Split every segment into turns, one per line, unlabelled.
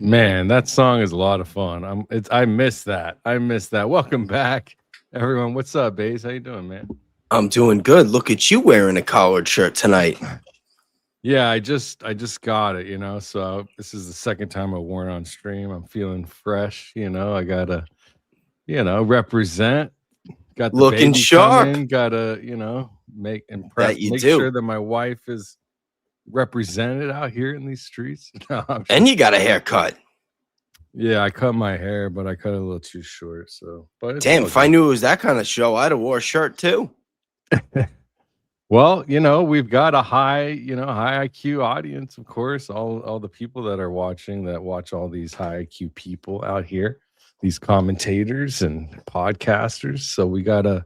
Man, that song is a lot of fun. I miss that. I miss that. Welcome back, everyone. What's up, Baze? How you doing, man?
I'm doing good. Look at you wearing a collared shirt tonight.
Yeah, I just got it, so this is the second time I've worn it on stream. I'm feeling fresh, I gotta, represent. Got the
Looking
baby
sharp.
coming, gotta, make
sure
that my wife is represented out here in these streets.
And you got a haircut.
Yeah, I cut my hair, but I cut it a little too short. So, but
damn, if I knew it was that kind of show, I'd have wore a shirt too.
Well, we've got a high IQ audience, of course. All the people that are watching, that watch all these high IQ people out here, these commentators and podcasters. So we gotta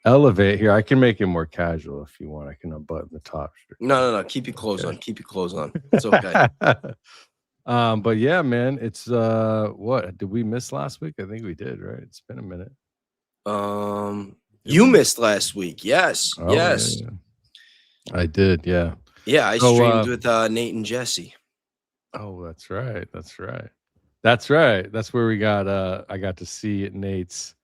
elevate here. I can make it more casual if you want. I can unbutton the top shirt.
No. Keep your clothes on. Keep your clothes on. It's okay.
But yeah, man, it's what did we miss last week? I think we did, right? It's been a minute.
You missed last week. Yes.
Oh,
yes.
Yeah. I did, yeah.
Yeah, I streamed with Nate and Jesse.
Oh, that's right. That's where we got I got to see Nate's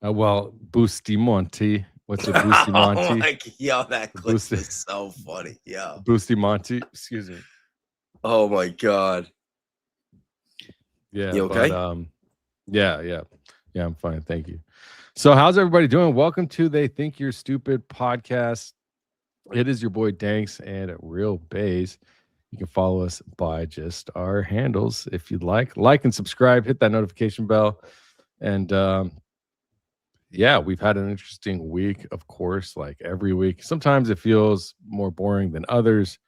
Boosty Monty. What's a Boosty Monty?
Yo, that clip is so funny. Yeah.
Boosty Monty, excuse me.
Oh my God.
Yeah.
You okay?
But, yeah, I'm fine. Thank you. So how's everybody doing? Welcome to They Think You're Stupid podcast. It is your boy Danks and RealBayes. You can follow us by just our handles if you'd like. Like and subscribe, hit that notification bell. And yeah, we've had an interesting week, of course, like every week. Sometimes it feels more boring than others.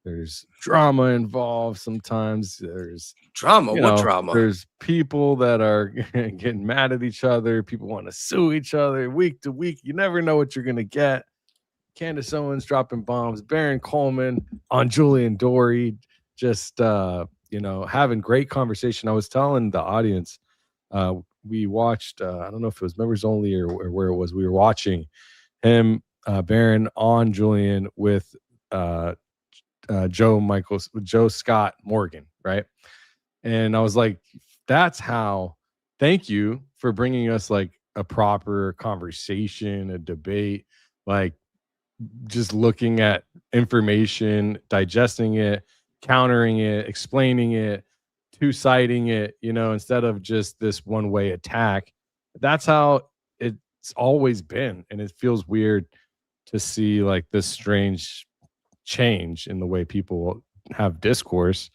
There's drama involved. Sometimes there's
drama. What drama?
There's people that are getting mad at each other. People want to sue each other week to week. You never know what you're going to get. Candace Owens dropping bombs. Baron Coleman on Julian Dory. Just, having great conversation. I was telling the audience, we watched, I don't know if it was members only or where it was. We were watching him, Baron on Julian with Joe Scott Morgan, right? And I was like, that's how, thank you for bringing us like a proper conversation, a debate, like just looking at information, digesting it, countering it, explaining it, two-siding it, instead of just this one-way attack. That's how it's always been, and it feels weird to see like this strange change in the way people have discourse,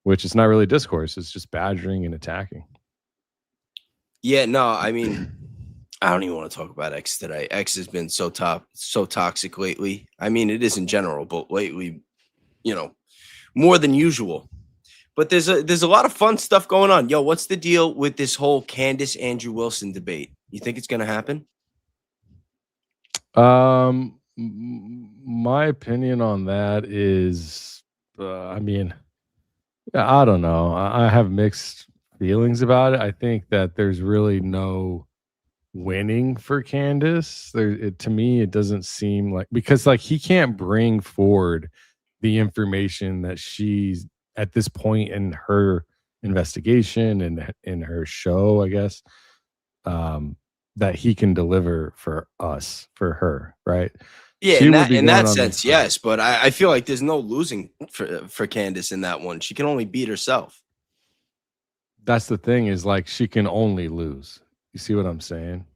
which is not really discourse, it's just badgering and attacking.
Yeah, no, I mean, I don't even want to talk about X today. X has been so toxic lately. I mean, it is in general, but lately, more than usual. But there's a lot of fun stuff going on. Yo, what's the deal with this whole Candace Andrew Wilson debate? You think it's gonna happen?
My opinion on that is, I mean, yeah, I don't know. I have mixed feelings about it. I think that there's really no winning for Candace. To me, it doesn't seem like, because like he can't bring forward the information that she's at this point in her investigation and in her show, I guess, that he can deliver for us, for her, right?
Yeah,
She
in
would
that
be
in
going
that
on these
sense, yes. But I feel like there's no losing for Candace in that one. She can only beat herself.
That's the thing, is like she can only lose. You see what I'm saying?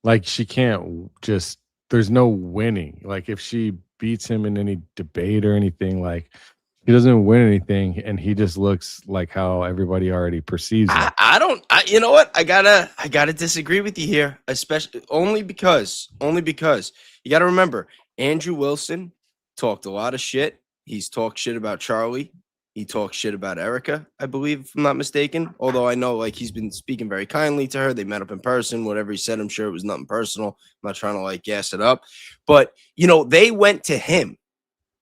Like she can't just, there's no winning. Like if she beats him in any debate or anything, like he doesn't win anything and he just looks like how everybody already perceives him.
I don't. You know what? I gotta disagree with you here, especially only because you got to remember Andrew Wilson talked a lot of shit. He's talked shit about Charlie. He talked shit about Erica, I believe, if I'm not mistaken. Although I know like he's been speaking very kindly to her. They met up in person. Whatever he said, I'm sure it was nothing personal. I'm not trying to like gas it up, but they went to him.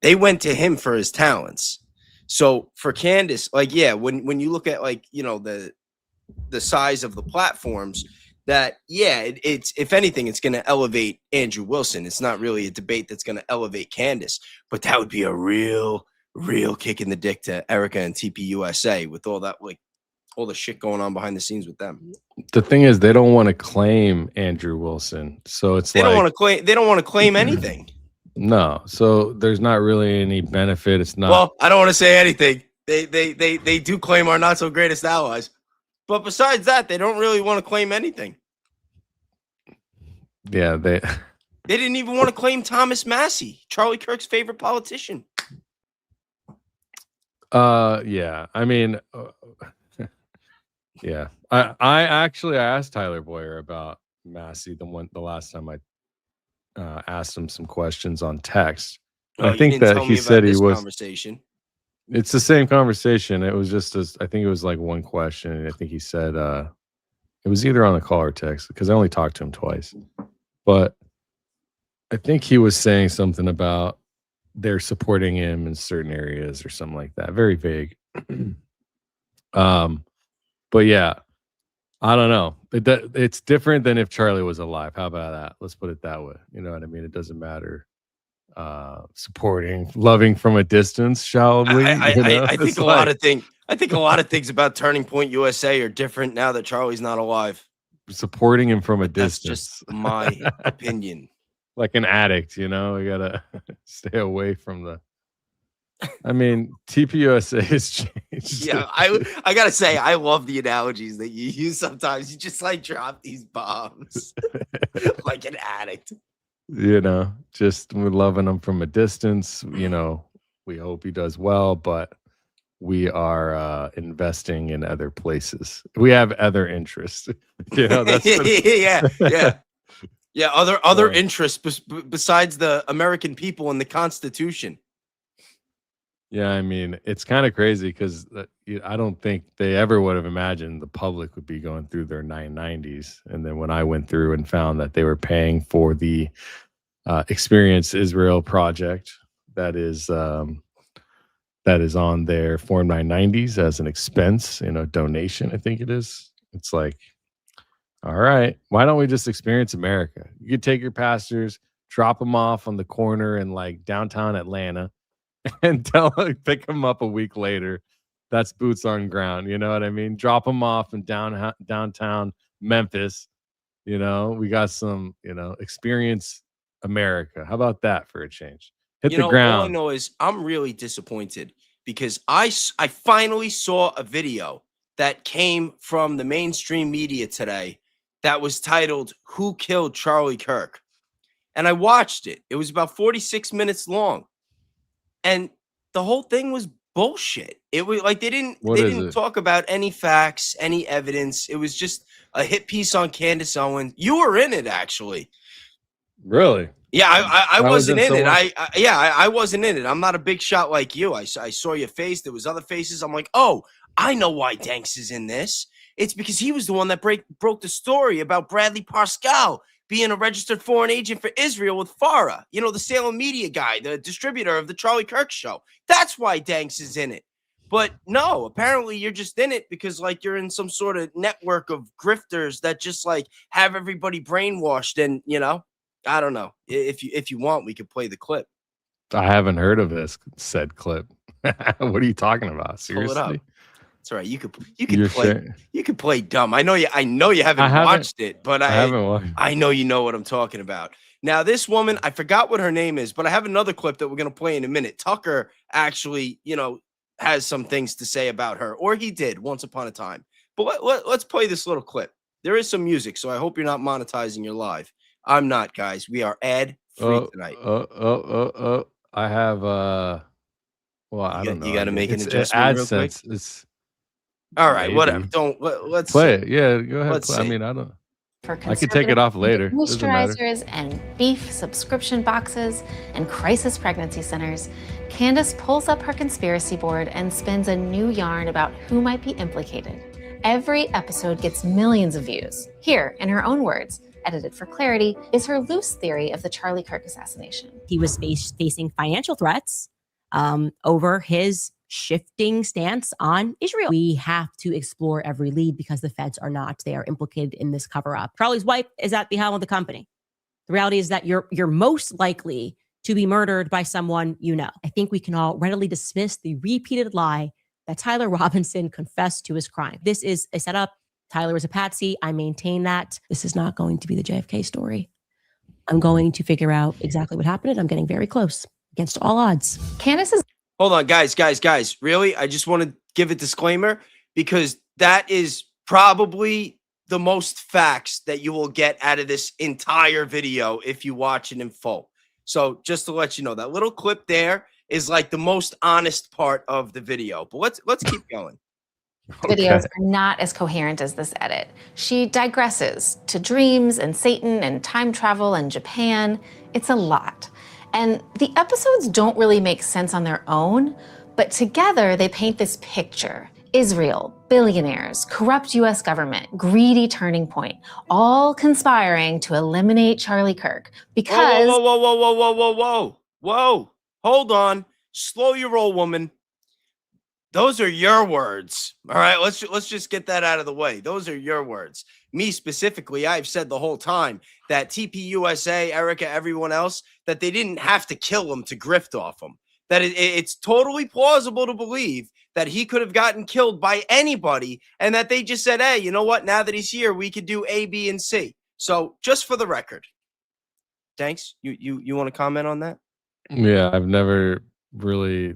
They went to him for his talents. So for Candace, like, yeah, when you look at like, the size of the platforms, that it's if anything, it's going to elevate Andrew Wilson. It's not really a debate that's going to elevate Candace, but that would be a real kick in the dick to Erica and TPUSA with all that, like all the shit going on behind the scenes with them.
The thing is, they don't want to claim Andrew Wilson, so it's
they
like
don't want to claim. They don't want to claim anything.
No, so there's not really any benefit. It's not.
Well, I don't want to say anything. They do claim our not so greatest allies. But besides that, they don't really want to claim anything.
Yeah, they
didn't even want to claim Thomas Massey, Charlie Kirk's favorite politician.
Yeah. I mean, yeah. I actually asked Tyler Boyer about Massey the last time I asked him some questions on text. I think that he said he was
conversation.
It's the same conversation. It was just I think it was like one question. And I think he said it was either on the call or text, because I only talked to him twice. But I think he was saying something about they're supporting him in certain areas or something like that. Very vague. But yeah, I don't know. It's different than if Charlie was alive. How about that? Let's put it that way. You know what I mean? It doesn't matter. Supporting, loving from a distance, shall we?
I think a lot of things about Turning Point USA are different now that Charlie's not alive.
Supporting him from a distance.
That's just my opinion.
Like an addict, we gotta stay away from the. I mean, TPUSA has changed.
Yeah, I gotta say, I love the analogies that you use sometimes. You just like drop these bombs like an addict.
Just we're loving him from a distance. We hope he does well, but we are investing in other places. We have other interests. That's
yeah. Other interests besides the American people and the Constitution.
Yeah, I mean, it's kind of crazy because I don't think they ever would have imagined the public would be going through their 990s. And then when I went through and found that they were paying for the Experience Israel project that is on their Form 990s as an expense, donation, I think it is. It's like, all right, why don't we just experience America? You could take your pastors, drop them off on the corner in like downtown Atlanta, and pick them up a week later. That's boots on ground. You know what I mean? Drop them off in downtown Memphis, You know, we got some, you know, experience America. How about that for a change? Hit
You
the
know, all I
ground.
know is I'm really disappointed because I finally saw a video that came from the mainstream media today that was titled "Who Killed Charlie Kirk?" and I watched it. It was about 46 minutes long, and the whole thing was bullshit. It was like
What
they
is
didn't
it?
talk about any facts, any evidence. It was just a hit piece on Candace Owens. You were in it, actually.
Really?
Yeah, I
I was
wasn't
in
in it.
someone.
I wasn't in it. I'm not a big shot like you. I saw your face. There was other faces. I'm like, oh, I know why Danks is in this. It's because he was the one that broke the story about Bradley Pascal being a registered foreign agent for Israel with Farah. You know, the Salem media guy, the distributor of the Charlie Kirk show. That's why Danks is in it. But no, apparently you're just in it because like you're in some sort of network of grifters that just like have everybody brainwashed and, you know, I don't know. If you want, we could play the clip.
I haven't heard of this said clip. What are you talking about?
Pull it up.
Seriously?
It's all right.
You're sure?
You could play dumb. I know you
I
haven't
haven't.
watched it, but
I haven't watched.
I know you know what I'm talking about. Now, this woman, I forgot what her name is, but I have another clip that we're gonna play in a minute. Tucker actually, you know, has some things to say about her, or he did once upon a time. But let's play this little clip. There is some music, so I hope you're not monetizing your live. I'm not, guys. We are ad free
Oh,
tonight.
I have. Well, I don't
You
know.
got
I
to
mean,
make an
it's
adjustment real quick.
AdSense. It's
All right, whatever.
maybe
Let's
play
see.
it. Yeah, go ahead.
Let's
Play. I
see.
mean, I don't.
For
I could take it off later.
conservative
Doesn't matter.
moisturizers and beef subscription boxes and crisis pregnancy centers, Candace pulls up her conspiracy board and spins a new yarn about who might be implicated. Every episode gets millions of views. Here, in her own words, edited for clarity, is her loose theory of the Charlie Kirk assassination.
He was facing financial threats over his shifting stance on Israel. We have to explore every lead because the feds are not. They are implicated in this cover up. Charlie's wife is at the helm of the company. The reality is that you're most likely to be murdered by someone you know. I think we can all readily dismiss the repeated lie that Tyler Robinson confessed to his crime. This is a setup. Tyler was a patsy. I maintain that. This is not going to be the JFK story. I'm going to figure out exactly what happened, and I'm getting very close against all odds.
Candace is
Hold on, guys. Really? I just want to give a disclaimer because that is probably the most facts that you will get out of this entire video if you watch it in full. So just to let you know, that little clip there is like the most honest part of the video. But let's keep going.
videos are not as coherent as this edit. She digresses to dreams and Satan and time travel and Japan. It's a lot. And the episodes don't really make sense on their own, but together they paint this picture. Israel, billionaires, corrupt US government, greedy turning point, all conspiring to eliminate Charlie Kirk because
Whoa. Hold on. Slow your roll, woman. Those are your words. All right, let's just get that out of the way. Those are your words. Me specifically, I've said the whole time that TPUSA, Erica, everyone else, that they didn't have to kill him to grift off him. That it's totally plausible to believe that he could have gotten killed by anybody, and that they just said, "Hey, you know what? Now that he's here, we could do A, B, and C." So, just for the record, Danks, you want to comment on that?
Yeah, I've never really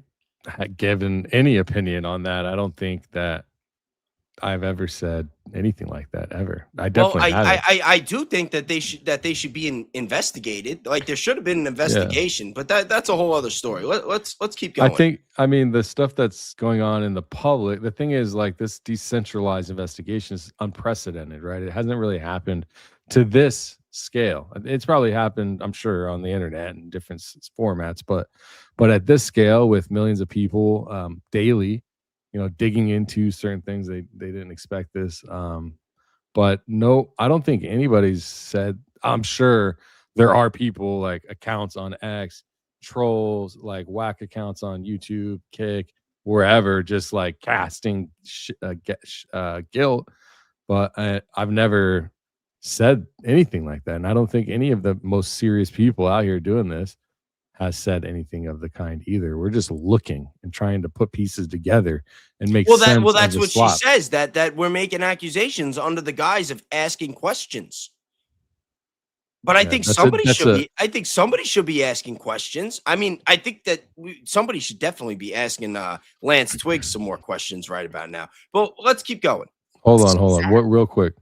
given any opinion on that. I don't think that I've ever said anything like that ever. I definitely haven't.
I do think that they should be investigated. Like there should have been an investigation, but that's a whole other story. Let's keep going.
I mean, the stuff that's going on in the public, the thing is like this decentralized investigation is unprecedented, right? It hasn't really happened to this scale. It's probably happened, I'm sure, on the internet in different formats, but at this scale with millions of people daily, you know, digging into certain things, they didn't expect this. But no, I don't think anybody's said. I'm sure there are people like accounts on X, trolls, like whack accounts on YouTube, Kick, wherever, just like casting guilt. But I've never said anything like that, and I don't think any of the most serious people out here doing this has said anything of the kind either. We're just looking and trying to put pieces together and make sense.
That's what she says, that we're making accusations under the guise of asking questions. But I
Yeah,
think
that's
somebody
that's
should
a
be. I think somebody should be asking questions. I mean, I think that somebody should definitely be asking Lance Twiggs some more questions right about now. But let's keep going.
hold on. What real quick.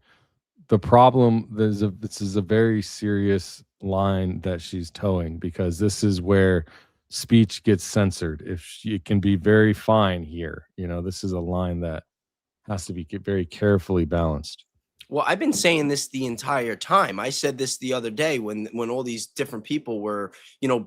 The problem this is a very serious line that she's towing because this is where speech gets censored. If she it can be very fine here. This is a line that has to be very carefully balanced.
Well, I've been saying this the entire time. I said this the other day when all these different people were,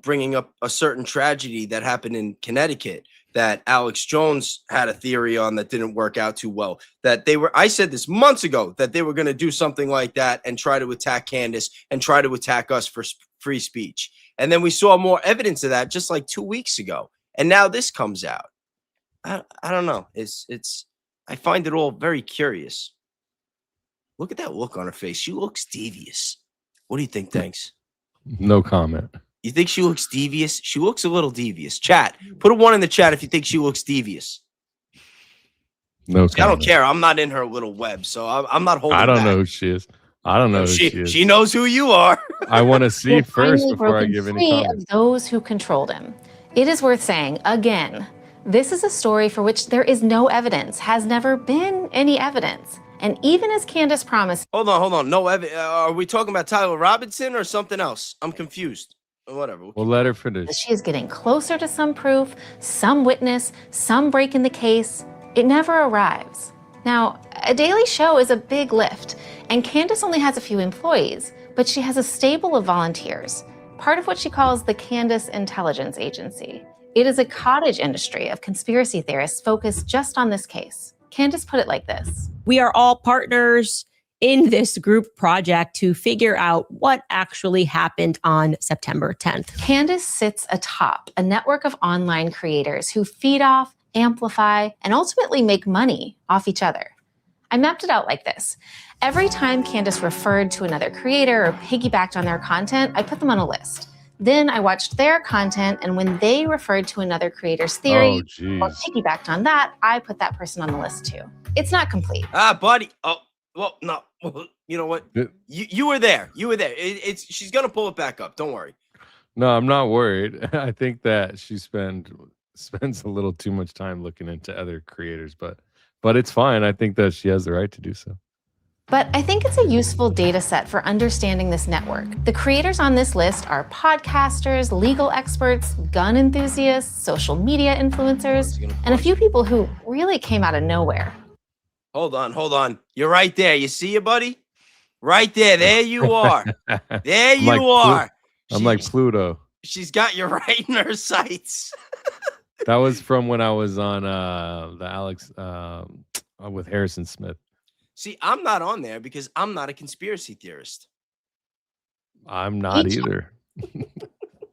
bringing up a certain tragedy that happened in Connecticut that Alex Jones had a theory on that didn't work out too well. I said this months ago that they were going to do something like that and try to attack Candace and try to attack us for free speech. And then we saw more evidence of that just like 2 weeks ago. And now this comes out. I don't know. I find it all very curious. Look at that look on her face. She looks devious. What do you think, Danks?
No comment.
You think she looks devious? She looks a little devious. Chat, put a 1 in the chat if you think she looks devious.
No
comment. I don't care. I'm not in her little web, so I'm not holding
I don't
back.
know who she is. I don't know who she is.
She knows who you are.
I want to see
He
first
finally
before I
broken
give any
free
comment.
of those who controlled him. It is worth saying again, this is a story for which there is no evidence, has never been any evidence. And even as Candace promised,
Hold on. No, are we talking about Tyler Robinson or something else? I'm confused. Whatever.
We'll let her finish.
she is getting closer to some proof, some witness, some break in the case. It never arrives. Now, a daily show is a big lift, and Candace only has a few employees, but she has a stable of volunteers, part of what she calls the Candace Intelligence Agency. It is a cottage industry of conspiracy theorists focused just on this case. Candace put it like this.
We are all partners in this group project to figure out what actually happened on September 10th.
Candace sits atop a network of online creators who feed off, amplify, and ultimately make money off each other. I mapped it out like this. Every time Candace referred to another creator or piggybacked on their content, I put them on a list. Then I watched their content, and when they referred to another creator's theory or piggybacked on that, I put that person on the list too. It's not complete.
Buddy. Oh, well, no. You know what? You were there. You were there. She's gonna pull it back up. Don't worry.
No, I'm not worried. I think that she spends a little too much time looking into other creators, but it's fine. I think that she has the right to do so.
But I think it's a useful data set for understanding this network. The creators on this list are podcasters, legal experts, gun enthusiasts, social media influencers, and a few people who really came out of nowhere.
Hold on. You're right there. You see you, buddy? Right there. There you are. There you are.
I'm like Pluto.
She's got you right in her sights.
That was from when I was on the Alex with Harrison Smith.
See, I'm not on there because I'm not a conspiracy theorist.
I'm not either.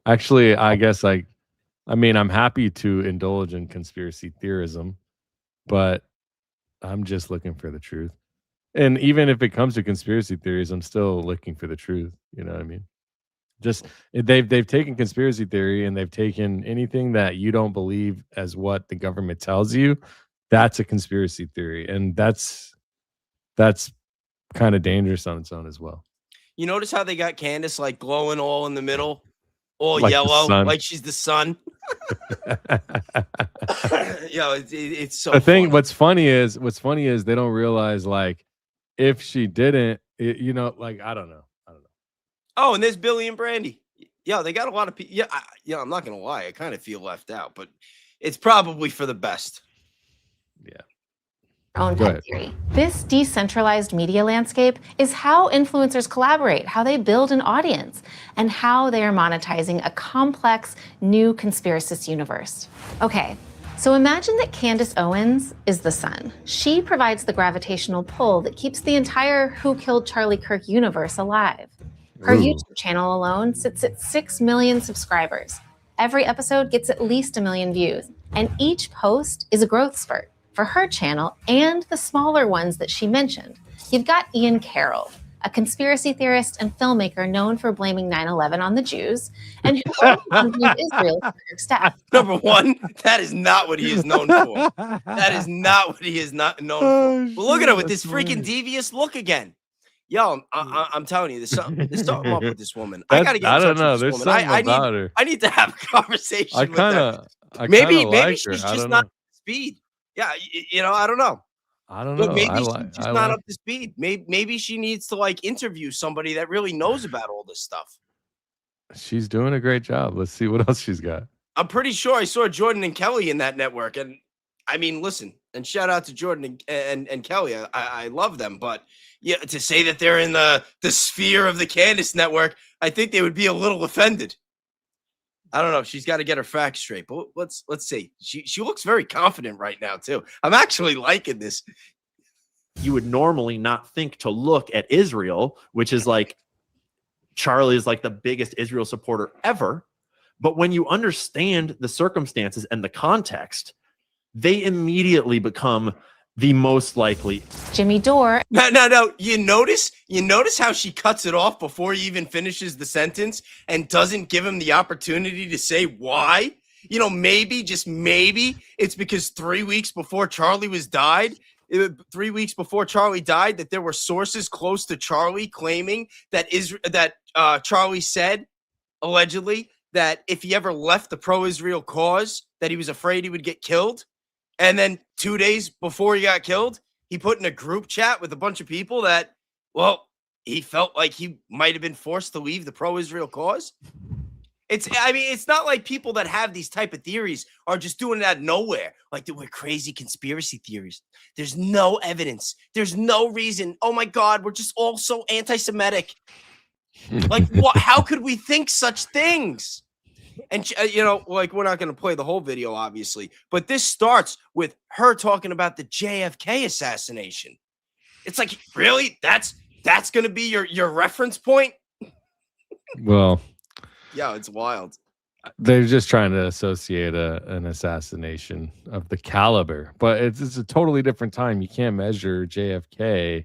Actually, I guess I mean, I'm happy to indulge in conspiracy theorism, but I'm just looking for the truth. And even if it comes to conspiracy theories, I'm still looking for the truth. You know what I mean? Just they've taken conspiracy theory and they've taken anything that you don't believe as what the government tells you. That's a conspiracy theory, and that's kind of dangerous on its own as well.
You notice how they got Candace like glowing all in the middle, all
Like
yellow,
the sun.
like she's the sun. It's so.
The thing,
funny.
what's funny is they don't realize, like, if she didn't, like, I don't know.
Oh, and there's Billy and Brandy. Yeah, they got a lot of people. Yeah, I'm not gonna lie, I kind of feel left out, but it's probably for the best.
Yeah.
Own pet theory. This decentralized media landscape is how influencers collaborate, how they build an audience, and how they are monetizing a complex new conspiracist universe. Okay, so imagine that Candace Owens is the sun. She provides the gravitational pull that keeps the entire Who Killed Charlie Kirk universe alive. Her YouTube channel alone sits at 6 million subscribers. Every episode gets at least 1 million views, and each post is a growth spurt for her channel and the smaller ones that she mentioned. You've got Ian Carroll, a conspiracy theorist and filmmaker known for blaming 9/11 on the Jews, and who owns Israel for Kirk's death.
Number one, that is not what he is known for. That is not what he is not known for. But look at her with this freaking devious look again. Yo, I'm telling you, there's something up with this woman. I gotta get in
I don't
touch
know.
with this
There's
woman.
something about her.
I need to have a conversation
I
with
kind
her.
of
Maybe
like her.
she's
I
just
don't
not
know.
up to speed. Yeah, I don't know.
I don't
But
know.
maybe she's just not up to speed. Maybe she needs to like interview somebody that really knows about all this stuff.
She's doing a great job. Let's see what else she's got.
I'm pretty sure I saw Jordan and Kelly in that network, and I mean, listen, and shout out to Jordan and Kelly. I love them, but yeah, to say that they're in the sphere of the Candace network, I think they would be a little offended. I don't know. She's got to get her facts straight. But let's see. She looks very confident right now too. I'm actually liking this.
You would normally not think to look at Israel, which is like Charlie is like the biggest Israel supporter ever. But when you understand the circumstances and the context, they immediately become the most likely.
Jimmy Dore.
No. You notice how she cuts it off before he even finishes the sentence and doesn't give him the opportunity to say why. You know, maybe, just maybe, it's because 3 weeks before Charlie died, that there were sources close to Charlie claiming that Charlie said, allegedly, that if he ever left the pro-Israel cause, that he was afraid he would get killed. And then 2 days before he got killed, he put in a group chat with a bunch of people that, well, he felt like he might have been forced to leave the pro-Israel cause. It's not like people that have these type of theories are just doing it out of nowhere. Like, we're crazy conspiracy theories. There's no evidence. There's no reason. Oh my God, we're just all so anti-Semitic. Like, what? How could we think such things? And, like, we're not going to play the whole video, obviously, but this starts with her talking about the JFK assassination. It's like, really? That's going to be your reference point?
Well,
yeah, it's wild.
They're just trying to associate an assassination of the caliber, but it's a totally different time. You can't measure JFK.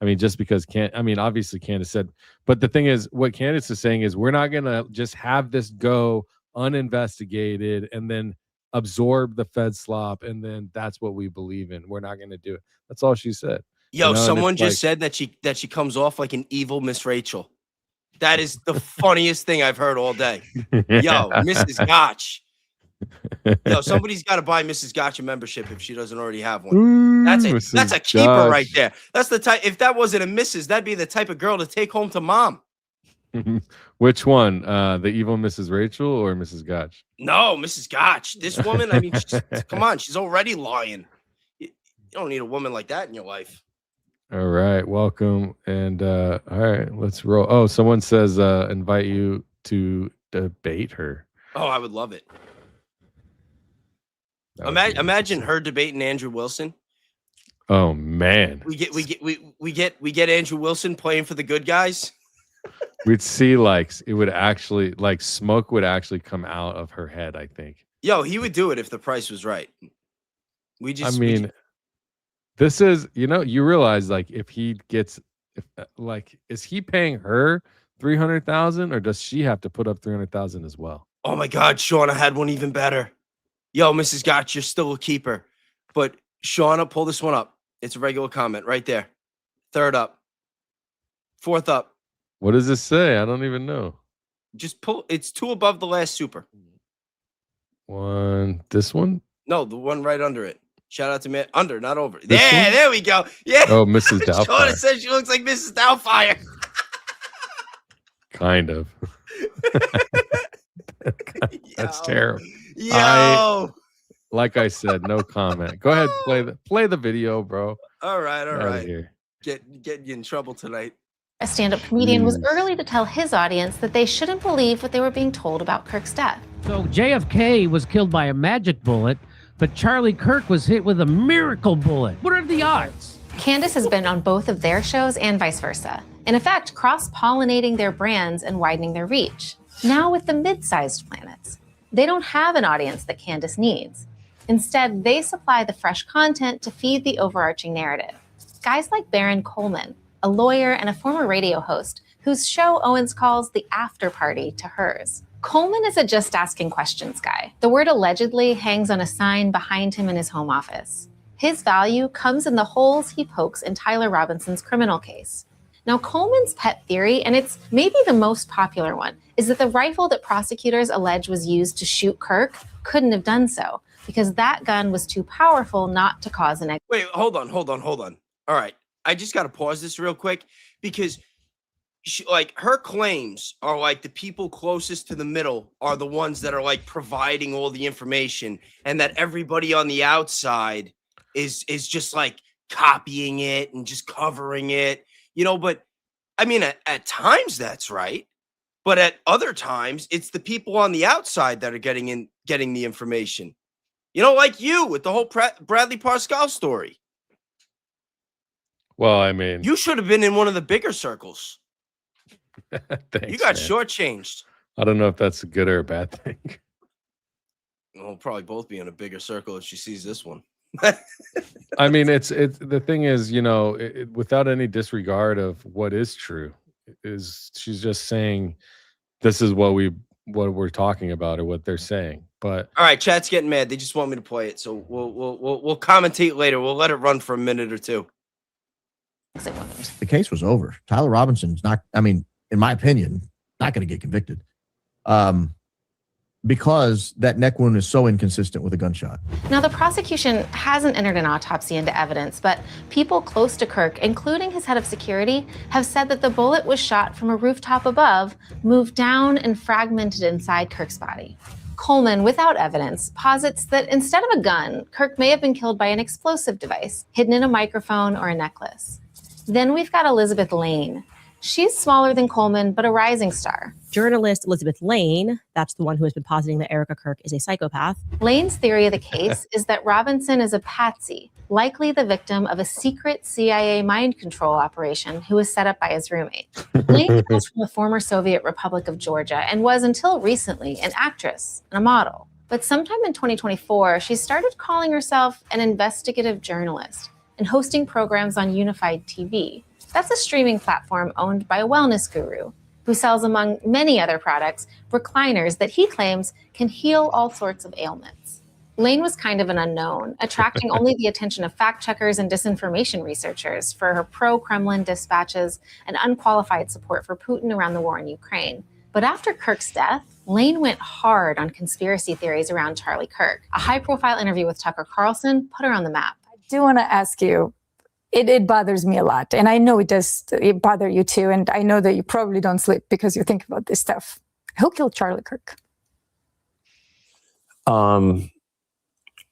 I mean, just because obviously Candace said, but the thing is, what Candace is saying is we're not going to just have this go uninvestigated and then absorb the Fed slop. And then that's what we believe in. We're not going to do it. That's all she said.
Yo, someone just said that she comes off like an evil Miss Rachel. That is the funniest thing I've heard all day. Yo, Mrs. Gotch. Yo, somebody's got to buy Mrs. Gotch a membership if she doesn't already have one.
Ooh,
that's a keeper right there. That's the type. If that wasn't a Mrs., that'd be the type of girl to take home to mom.
Which one? The evil Mrs. Rachel or Mrs. Gotch?
No, Mrs. Gotch. This woman, come on, she's already lying. You don't need a woman like that in your life.
All right, welcome. And all right, let's roll. Oh, someone says invite you to debate her.
Oh, I would love it. Imagine her debating Andrew Wilson.
Oh man.
We get Andrew Wilson playing for the good guys.
We'd see like it would actually like smoke would actually come out of her head, I think.
Yo, he would do it if the price was right.
This is, you realize like if he gets is he paying her 300,000 or does she have to put up 300,000 as well?
Oh my God, Shauna had one even better. Yo, Mrs. Gotch, you're still a keeper. But Shauna, pull this one up. It's a regular comment right there. Third up. Fourth up.
What does this say? I don't even know.
Just pull. It's 2 above the last super.
This one?
No, the one right under it. Shout out to me. Under, not over. There we go. Yeah.
Oh, Mrs. Doubtfire.
Shauna says she looks like Mrs. Doubtfire.
Kind of. That's terrible.
Yo.
Like I said, no comment. Go ahead, play the video, bro.
All right.
Here.
Get you in trouble tonight.
A stand-up comedian was early to tell his audience that they shouldn't believe what they were being told about Kirk's death.
So JFK was killed by a magic bullet, but Charlie Kirk was hit with a miracle bullet. What are the odds?
Candace has been on both of their shows and vice versa. In effect, cross-pollinating their brands and widening their reach. Now with the mid-sized planets. They don't have an audience that Candace needs. Instead, they supply the fresh content to feed the overarching narrative. Guys like Baron Coleman, a lawyer and a former radio host, whose show Owens calls the after party to hers. Coleman is a just asking questions guy. The word allegedly hangs on a sign behind him in his home office. His value comes in the holes he pokes in Tyler Robinson's criminal case. Now, Coleman's pet theory, and it's maybe the most popular one, is that the rifle that prosecutors allege was used to shoot Kirk couldn't have done so because that gun was too powerful not to cause an.
Wait, hold on. All right, I just got to pause this real quick because like her claims are like the people closest to the middle are the ones that are like providing all the information, and that everybody on the outside is just like copying it and just covering it, but I mean at times that's right, but at other times it's the people on the outside that are getting the information, like you with the whole Bradley Pascal story.
Well, I mean,
You should have been in one of the bigger circles.
thanks,
You got
man.
shortchanged.
I don't know if that's a good or a bad thing.
We'll probably both be in a bigger circle if she sees this one.
I mean, it's the thing is, without any disregard of what is true, is she's just saying this is what we're talking about or what they're saying. But
all right, chat's getting mad. They just want me to play it, so we'll commentate later. We'll let it run for a minute or two.
The case was over. Tyler Robinson's not, I mean, in my opinion, not going to get convicted because that neck wound is so inconsistent with a gunshot.
Now, the prosecution hasn't entered an autopsy into evidence, but people close to Kirk, including his head of security, have said that the bullet was shot from a rooftop above, moved down, and fragmented inside Kirk's body. Coleman, without evidence, posits that instead of a gun, Kirk may have been killed by an explosive device hidden in a microphone or a necklace. Then we've got Elizabeth Lane. She's smaller than Coleman, but a rising star.
Journalist Elizabeth Lane, that's the one who has been positing that Erica Kirk is a psychopath.
Lane's theory of the case is that Robinson is a patsy, likely the victim of a secret CIA mind control operation who was set up by his roommate. Lane comes from the former Soviet Republic of Georgia and was, until recently, an actress and a model. But sometime in 2024, she started calling herself an investigative journalist and hosting programs on Unified TV. That's a streaming platform owned by a wellness guru who sells, among many other products, recliners that he claims can heal all sorts of ailments. Lane was kind of an unknown, attracting only the attention of fact-checkers and disinformation researchers for her pro-Kremlin dispatches and unqualified support for Putin around the war in Ukraine. But after Kirk's death, Lane went hard on conspiracy theories around Charlie Kirk. A high-profile interview with Tucker Carlson put her on the map.
I do want to ask you, it bothers me a lot. And I know it bother you too. And I know that you probably don't sleep because you think about this stuff. Who killed Charlie Kirk?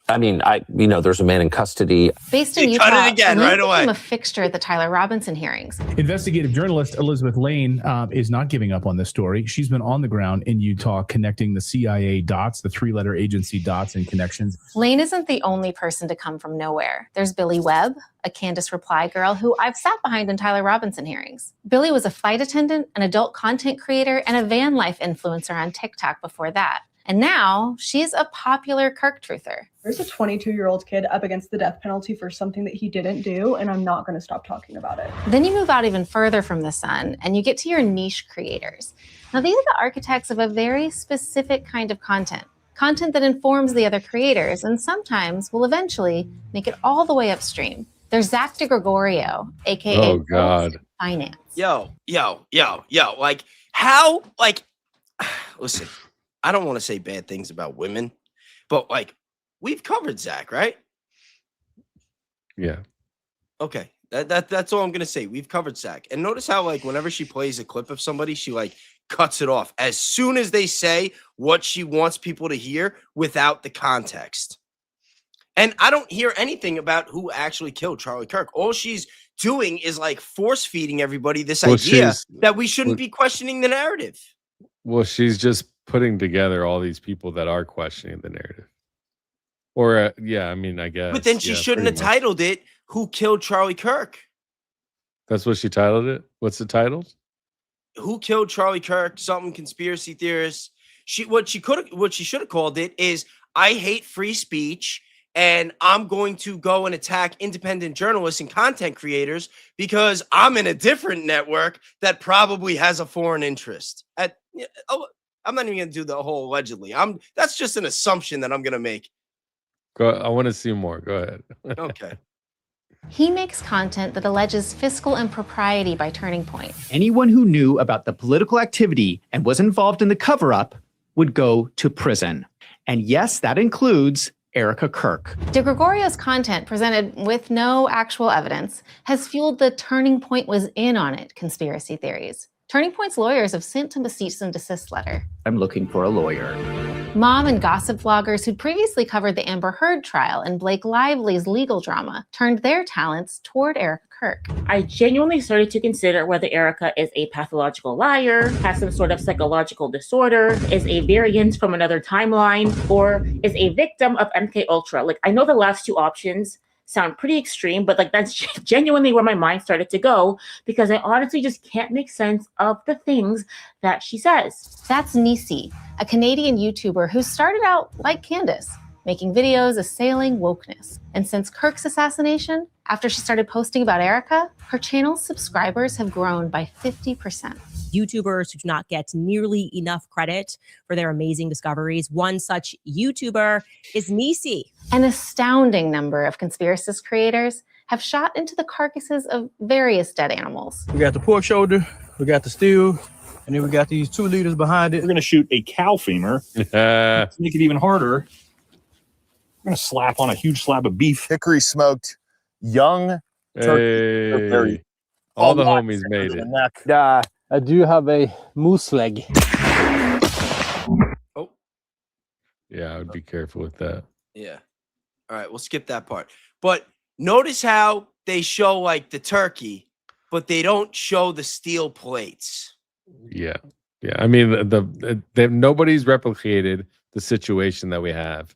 I mean, there's a man in custody.
Based in Utah, cut it again right away. Became a fixture at the Tyler Robinson hearings.
Investigative journalist Elizabeth Lane is not giving up on this story. She's been on the ground in Utah connecting the CIA dots, the three-letter agency dots and connections.
Lane isn't the only person to come from nowhere. There's Billy Webb, a Candace Reply girl who I've sat behind in Tyler Robinson hearings. Billy was a flight attendant, an adult content creator, and a van life influencer on TikTok before that. And now she's a popular Kirk truther.
There's a 22-year-old kid up against the death penalty for something that he didn't do, and I'm not going to stop talking about it.
Then you move out even further from the sun, and you get to your niche creators. Now, these are the architects of a very specific kind of content that informs the other creators, and sometimes will eventually make it all the way upstream. There's Zach DeGregorio, a.k.a. Finance.
Yo. Like, how, like, listen, I don't want to say bad things about women, but like we've covered Zach, right?
Yeah.
Okay. That's all I'm gonna say. We've covered Zach. And notice how like whenever she plays a clip of somebody, she like cuts it off as soon as they say what she wants people to hear without the context. And I don't hear anything about who actually killed Charlie Kirk. All she's doing is like force feeding everybody this idea that we shouldn't be questioning the narrative.
Well, she's just putting together all these people that are questioning the narrative. Or, yeah, I mean, I guess.
But then she shouldn't have titled it, Who Killed Charlie Kirk?
That's what she titled it? What's the title?
Who Killed Charlie Kirk? Something conspiracy theorists. What she should have called it is, I hate free speech, and I'm going to go and attack independent journalists and content creators because I'm in a different network that probably has a foreign interest. I'm not even going to do the whole allegedly. That's just an assumption that I'm going to make.
I want to see more. Go ahead.
Okay.
He makes content that alleges fiscal impropriety by Turning Point.
Anyone who knew about the political activity and was involved in the cover-up would go to prison. And yes, that includes Erica Kirk.
De Gregorio's content, presented with no actual evidence, has fueled the Turning Point was in on it conspiracy theories. Turning Point's lawyers have sent him a cease and desist letter.
I'm looking for a lawyer.
Mom and gossip vloggers who'd previously covered the Amber Heard trial and Blake Lively's legal drama turned their talents toward Erica Kirk.
I genuinely started to consider whether Erica is a pathological liar, has some sort of psychological disorder, is a variant from another timeline, or is a victim of MK Ultra. Like, I know the last two options sound pretty extreme, but like that's genuinely where my mind started to go, because I honestly just can't make sense of the things that she says.
That's Nisi, a Canadian YouTuber who started out like Candace, making videos assailing wokeness. And since Kirk's assassination, after she started posting about Erica, her channel's subscribers have grown by 50%.
YouTubers who do not get nearly enough credit for their amazing discoveries. One such YouTuber is Nisi.
An astounding number of conspiracist creators have shot into the carcasses of various dead animals.
We got the pork shoulder, we got the steel, and then we got these 2 liters behind it. We're going to shoot a cow femur. To make it even harder, we're going to slap on a huge slab of beef.
Hickory smoked young turkey.
Hey, all the homies made it.
I do have a moose leg.
Oh.
Yeah, I would be careful with that.
Yeah. All right, we'll skip that part. But notice how they show like the turkey, but they don't show the steel plates.
Yeah. Yeah. I mean, nobody's replicated the situation that we have.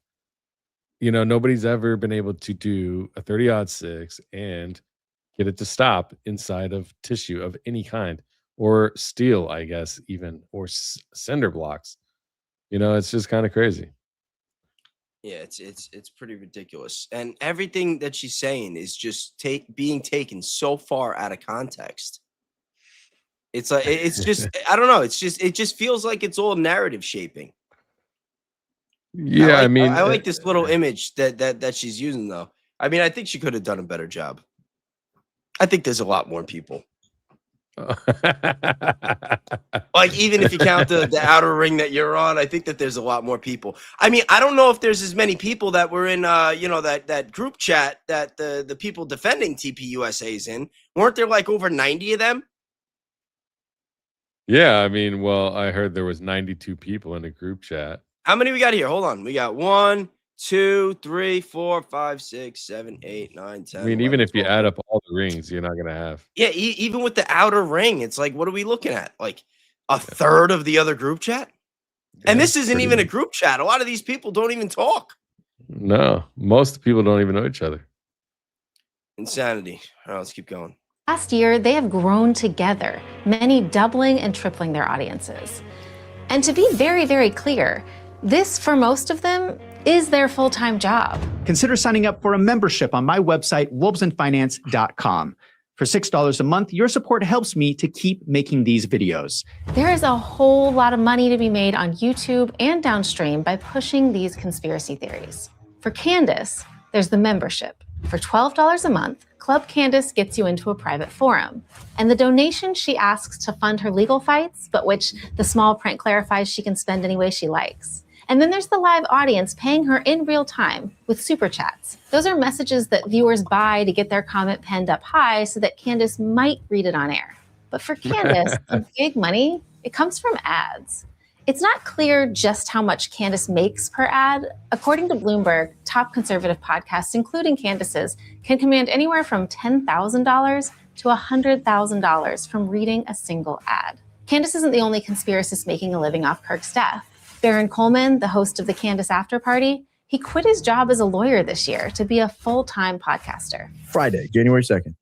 You know, nobody's ever been able to do a 30-06 and get it to stop inside of tissue of any kind, or steel, I guess, even, or cinder blocks. You know, it's just kind of crazy.
Yeah, it's pretty ridiculous. And everything that she's saying is just being taken so far out of context. It's like, it's just, I don't know. It just feels like it's all narrative shaping.
Yeah,
I like this little image that she's using, though. I mean, I think she could have done a better job. I think there's a lot more people. Like, even if you count the outer ring that you're on, I think that there's a lot more people. I mean, I don't know if there's as many people that were in that group chat that the people defending TPUSA is in. Weren't there like over 90 of them?
Yeah, I mean, well, I heard there was 92 people in a group chat.
How many we got here? Hold on. We got 1, 2, 3, 4, 5, 6, 7, 8, 9, 10.
I mean,
11,
even if you
12.
add up all the rings, you're not going to have.
Yeah, even with the outer ring, it's like, what are we looking at? Like a third of the other group chat? And this isn't even a group chat. A lot of these people don't even talk.
No, most people don't even know each other.
Insanity. All right, let's keep going.
Last year, they have grown together, many doubling and tripling their audiences. And to be very, very clear, this, for most of them, is their full-time job.
Consider signing up for a membership on my website, wolvesandfinance.com. For $6 a month, your support helps me to keep making these videos.
There is a whole lot of money to be made on YouTube and downstream by pushing these conspiracy theories. For Candace, there's the membership. For $12 a month, Club Candace gets you into a private forum. And the donation she asks to fund her legal fights, but which the small print clarifies she can spend any way she likes. And then there's the live audience paying her in real time with super chats. Those are messages that viewers buy to get their comment penned up high so that Candace might read it on air. But for Candace, the big money, it comes from ads. It's not clear just how much Candace makes per ad. According to Bloomberg, top conservative podcasts, including Candace's, can command anywhere from $10,000 to $100,000 from reading a single ad. Candace isn't the only conspiracist making a living off Kirk's death. Baron Coleman, the host of the Candace After Party, he quit his job as a lawyer this year to be a full-time podcaster.
Friday, January 2nd.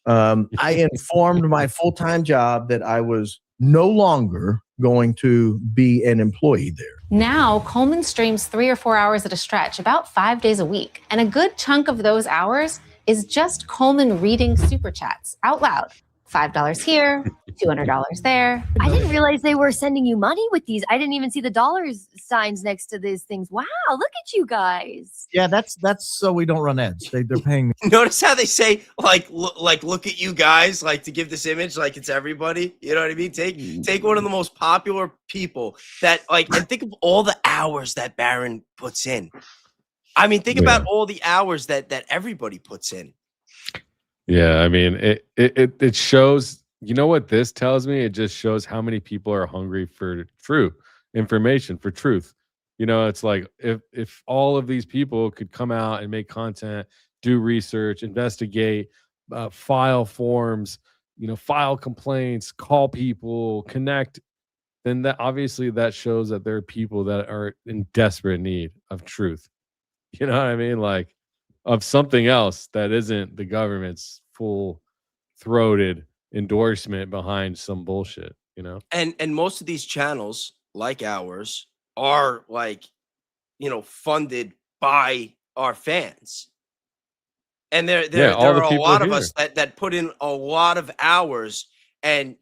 I informed my full-time job that I was no longer going to be an employee there.
Now, Coleman streams 3 or 4 hours at a stretch, about 5 days a week. And a good chunk of those hours is just Coleman reading super chats out loud. $5 here, $200 there.
I didn't realize they were sending you money with these. I didn't even see the dollars signs next to these things. Wow, look at you guys.
Yeah, that's so we don't run ads. They're paying me.
Notice how they say look at you guys, like to give this image like it's everybody. You know what I mean? Take one of the most popular people that and think of all the hours that Baron puts in. I mean, think about all the hours that everybody puts in.
Yeah, I mean, it shows. You know what this tells me? It just shows how many people are hungry for true information, for truth. You know, it's like if all of these people could come out and make content, do research, investigate, file forms, file complaints, call people, connect, then that obviously that shows that there are people that are in desperate need of truth. You know what I mean? Like, of something else that isn't the government's full-throated endorsement behind some bullshit,
And most of these channels, like ours, are funded by our fans. And there are a lot of us that put in a lot of hours, and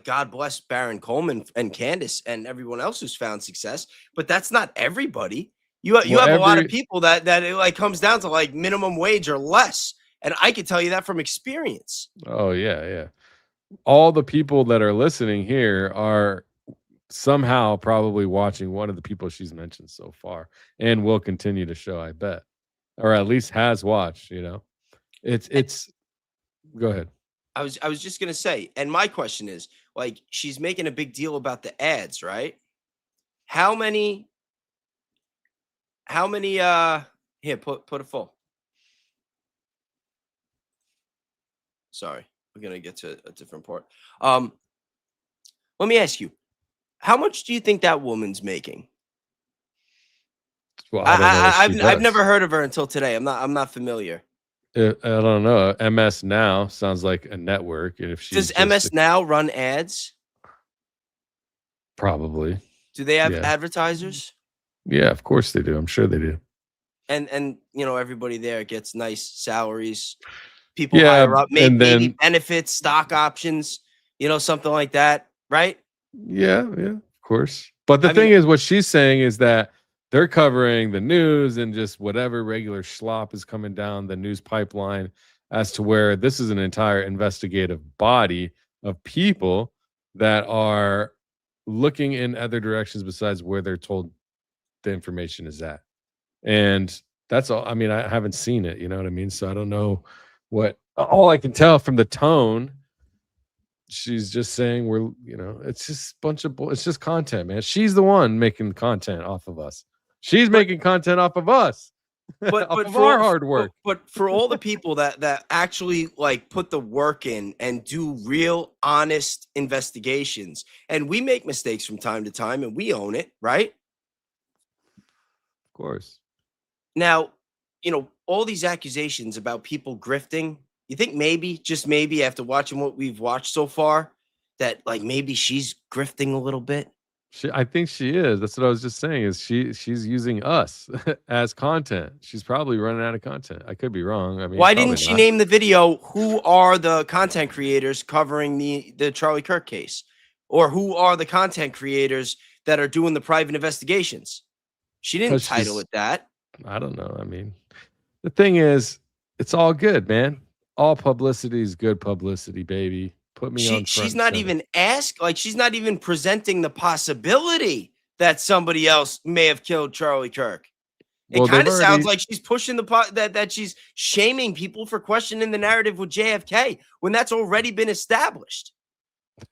God bless Baron Coleman and Candace and everyone else who's found success, but that's not everybody. You have a lot of people that it comes down to minimum wage or less. And I can tell you that from experience.
Oh, yeah. All the people that are listening here are somehow probably watching one of the people she's mentioned so far, and will continue to show, I bet. Or at least has watched, It's go ahead.
I was just gonna say, and my question is, she's making a big deal about the ads, right? How many here, put it full. Sorry, we're gonna get to a different part. Let me ask you, how much do you think that woman's making?
Well, I've
never heard of her until today. I'm not familiar.
I don't know. MS Now sounds like a network. And if
Does MS Now run ads?
Probably.
Do they have advertisers?
Yeah, of course they do. I'm sure they do.
And everybody there gets nice salaries. People hire up, maybe benefits, stock options, something like that, right?
Yeah, of course. But the thing is, what she's saying is that they're covering the news and just whatever regular schlop is coming down the news pipeline, as to where this is an entire investigative body of people that are looking in other directions besides where they're told the information is at. And that's all. I mean, I haven't seen it, you know what I mean? So I don't know all I can tell from the tone, she's just saying it's just a bunch of it's just content, man. She's the one making content off of us. She's making content off of us.
But
for our hard work.
But for all the people that actually put the work in and do real honest investigations, and we make mistakes from time to time and we own it, right?
Of course.
Now, all these accusations about people grifting, you think maybe, just maybe, after watching what we've watched so far, that maybe she's grifting a little bit?
I think she is. That's what I was just saying, is she's using us as content. She's probably running out of content. I could be wrong. I mean,
why didn't she name the video who are the content creators covering the Charlie Kirk case? Or who are the content creators that are doing the private investigations? She didn't title it that.
I don't know. I mean, the thing is, it's all good, man. All publicity is good publicity, baby. Put me on.
She's not even she's not even presenting the possibility that somebody else may have killed Charlie Kirk. It kind of sounds like she's pushing that she's shaming people for questioning the narrative with JFK when that's already been established.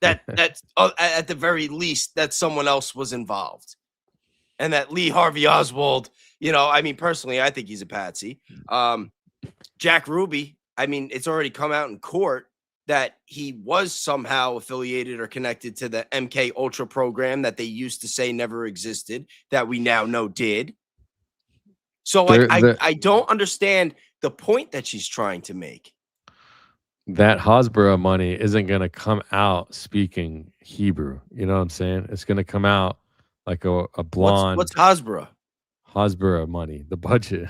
That at the very least that someone else was involved, and that Lee Harvey Oswald. I mean, personally, I think he's a patsy. Jack Ruby. I mean, it's already come out in court that he was somehow affiliated or connected to the MK Ultra program that they used to say never existed, that we now know did. So I don't understand the point that she's trying to make.
That Hasbara money isn't going to come out speaking Hebrew. You know what I'm saying? It's going to come out like a blonde.
What's Hasbara?
Hasbara money, the budget.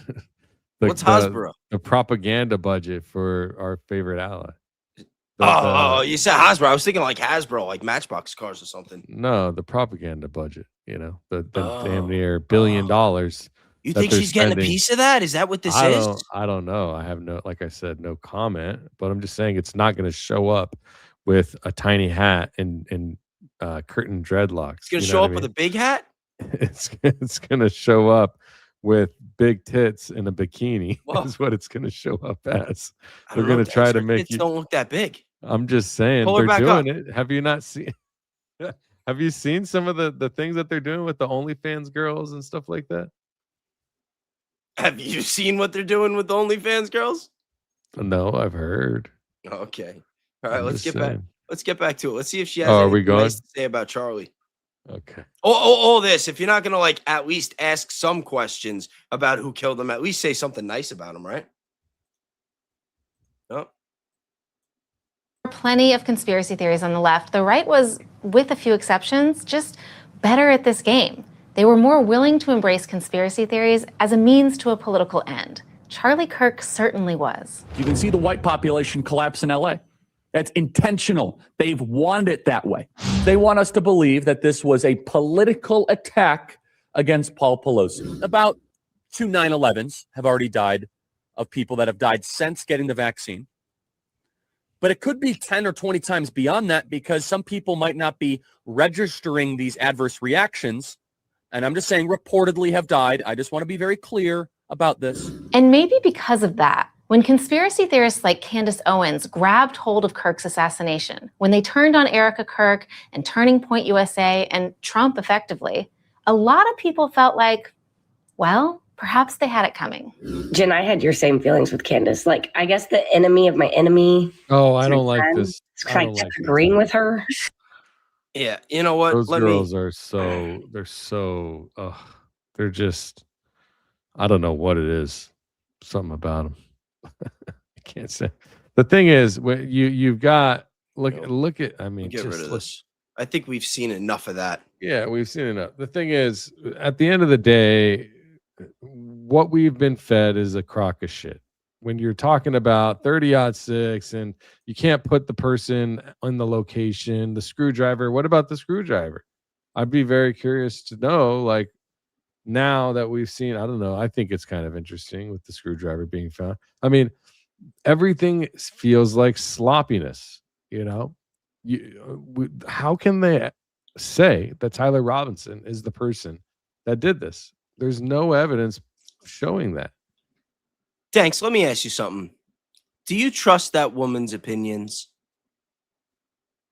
What's Hasbara?
The propaganda budget for our favorite ally.
You said Hasbro. I was thinking like Hasbro, like Matchbox cars or something.
No, the propaganda budget. The damn near $1 billion.
You think she's getting a piece of that? Is that what this is?
I don't know. I have like I said, no comment. But I'm just saying it's not going to show up with a tiny hat and curtain dreadlocks.
It's going to show up with a big hat.
It's going to show up with big tits and a bikini. Is what it's going to show up as. They're going to try to make you.
Don't look that big.
I'm just saying they're doing it. Have you not seen? Have you seen some of the things that they're doing with the OnlyFans girls and stuff like that?
Have you seen what they're doing with the OnlyFans girls?
No, I've heard.
Okay. All right, let's get
saying.
back. Let's get back to it. Let's see if she has
are we
anything
going?
nice to say about Charlie.
Okay.
All this. If you're not gonna like at least ask some questions about who killed him, at least say something nice about him, right? Oh.
Plenty of conspiracy theories on the left. The right was, with a few exceptions, just better at this game. They were more willing to embrace conspiracy theories as a means to a political end. Charlie Kirk certainly was.
You can see the white population collapse in LA. That's intentional. They've wanted it that way. They want us to believe that this was a political attack against Paul Pelosi. About 2 9/11s have already died of people that have died since getting the vaccine. But it could be 10 or 20 times beyond that because some people might not be registering these adverse reactions. And I'm just saying reportedly have died. I just want to be very clear about this.
And maybe because of that, when conspiracy theorists like Candace Owens grabbed hold of Kirk's assassination, when they turned on Erica Kirk and Turning Point USA and Trump effectively, a lot of people felt like, well, perhaps they had it coming.
Jen, I had your same feelings with Candace. Like, I guess the enemy of my enemy.
Oh, I don't like this.
I kept agreeing with her.
Yeah, you know what?
Those girls are so they're just, I don't know what it is. Something about them. I can't say. The thing is, when you've got look at. I mean,
Get rid of this. I think we've seen enough of that.
Yeah, we've seen enough. The thing is, at the end of the day, what we've been fed is a crock of shit. When you're talking about 30-06 and you can't put the person on the location, the screwdriver. What about the screwdriver? I'd be very curious to know, like, now that we've seen, I don't know. I think it's kind of interesting with the screwdriver being found. I mean, everything feels like sloppiness, how can they say that Tyler Robinson is the person that did this? There's no evidence showing that.
Danks, let me ask you something. Do you trust that woman's opinions?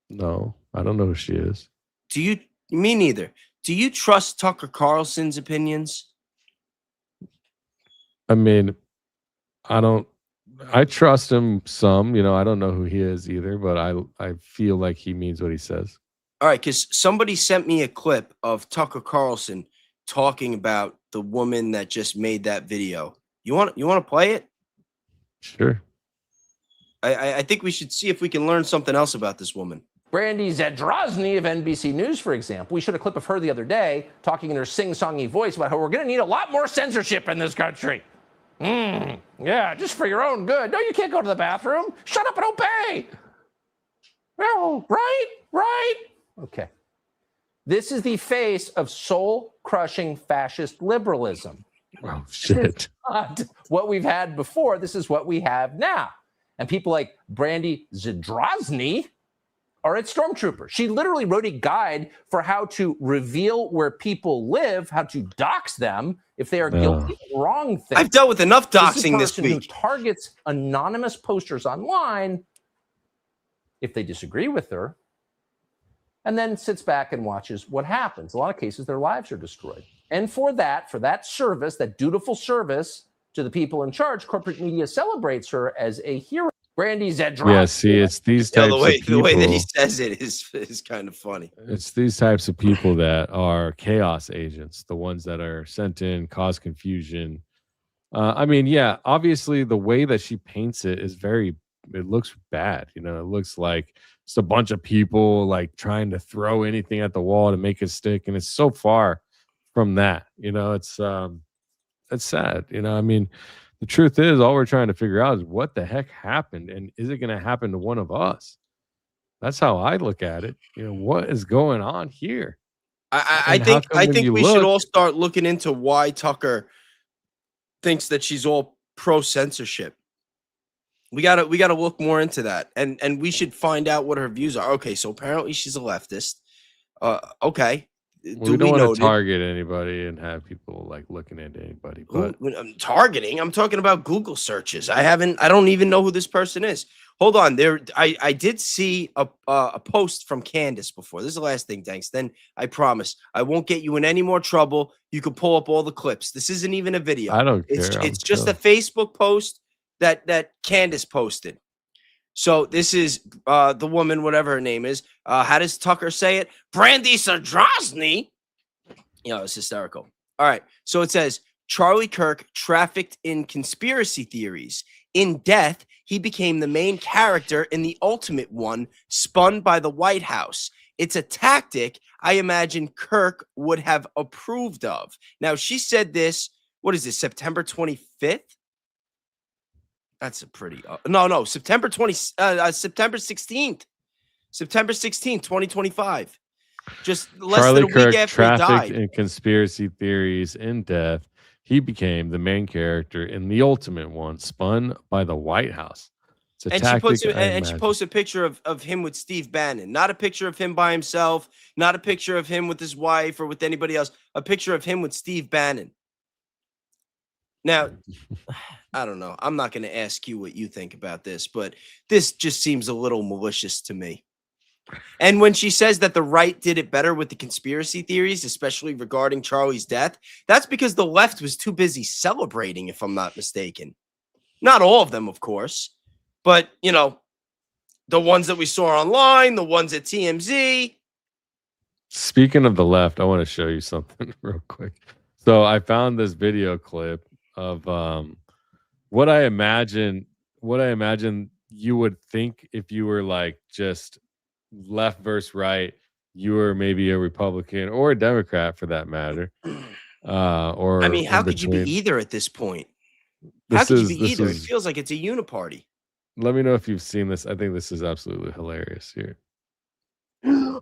No, I don't know who she is.
Me neither. Do you trust Tucker Carlson's opinions?
I mean, I trust him some, I don't know who he is either, but I feel like he means what he says.
All right, because somebody sent me a clip of Tucker Carlson talking about the woman that just made that video. You want to play it?
Sure.
I think we should see if we can learn something else about this woman.
Brandy Zadrozny of NBC News, for example. We showed a clip of her the other day talking in her sing-songy voice about how we're going to need a lot more censorship in this country. Yeah, just for your own good. No, you can't go to the bathroom. Shut up and obey. Oh, right. Okay. This is the face of soul-crushing fascist liberalism.
Oh, shit.
Not what we've had before. This is what we have now. And people like Brandy Zadrozny are at Stormtrooper. She literally wrote a guide for how to reveal where people live, how to dox them if they are guilty of wrong things.
I've dealt with enough doxing this
week. Who
week.
Targets anonymous posters online if they disagree with her, and then sits back and watches what happens. In a lot of cases, their lives are destroyed. And for that service, that dutiful service to the people in charge, corporate media celebrates her as a hero. Brandy Zadrozny.
Yeah, see, it's these types of people.
The way that he says it is kind of funny.
It's these types of people that are chaos agents, the ones that are sent in, cause confusion. I mean, yeah, obviously the way that she paints it is it looks bad. It looks like it's a bunch of people like trying to throw anything at the wall to make it stick. And it's so far from that, it's sad. I mean, the truth is, all we're trying to figure out is what the heck happened, and is it going to happen to one of us? That's how I look at it. What is going on here?
I think we should all start looking into why Tucker thinks that she's all pro censorship. We gotta look more into that, and we should find out what her views are. Okay, so apparently she's a leftist. Okay,
we don't want to target anybody and have people like looking into anybody. But
I'm targeting. I'm talking about Google searches. I don't even know who this person is. Hold on. I did see a post from Candace before. This is the last thing, Danks. Then I promise I won't get you in any more trouble. You can pull up all the clips. This isn't even a video.
I don't care.
It's just a Facebook post that Candace posted. So this is the woman, whatever her name is. How does Tucker say it? Brandy Sadrozny. It's hysterical. All right. So it says Charlie Kirk trafficked in conspiracy theories. In death, he became the main character in the ultimate one, spun by the White House. It's a tactic I imagine Kirk would have approved of. Now, she said this, what is this, September 25th? That's a pretty no, September 16th. September 16th, 2025. Just less
Charlie
than a
Kirk
week after he
trafficked
died.
in conspiracy theories. In death, he became the main character in the ultimate one, spun by the White House. It's a tactic.
She posted a picture of him with Steve Bannon, not a picture of him by himself, not a picture of him with his wife or with anybody else, a picture of him with Steve Bannon. Now, I don't know. I'm not going to ask you what you think about this, but this just seems a little malicious to me. And when she says that the right did it better with the conspiracy theories, especially regarding Charlie's death, that's because the left was too busy celebrating, if I'm not mistaken. Not all of them, of course, but, the ones that we saw online, the ones at TMZ.
Speaking of the left, I want to show you something real quick. So I found this video clip of what I imagine you would think if you were like just left versus right. You were maybe a Republican or a Democrat for that matter. Or
I mean, how could you be either at this point? How could you be either? It feels like it's a uniparty.
Let me know if you've seen this. I think this is absolutely hilarious here.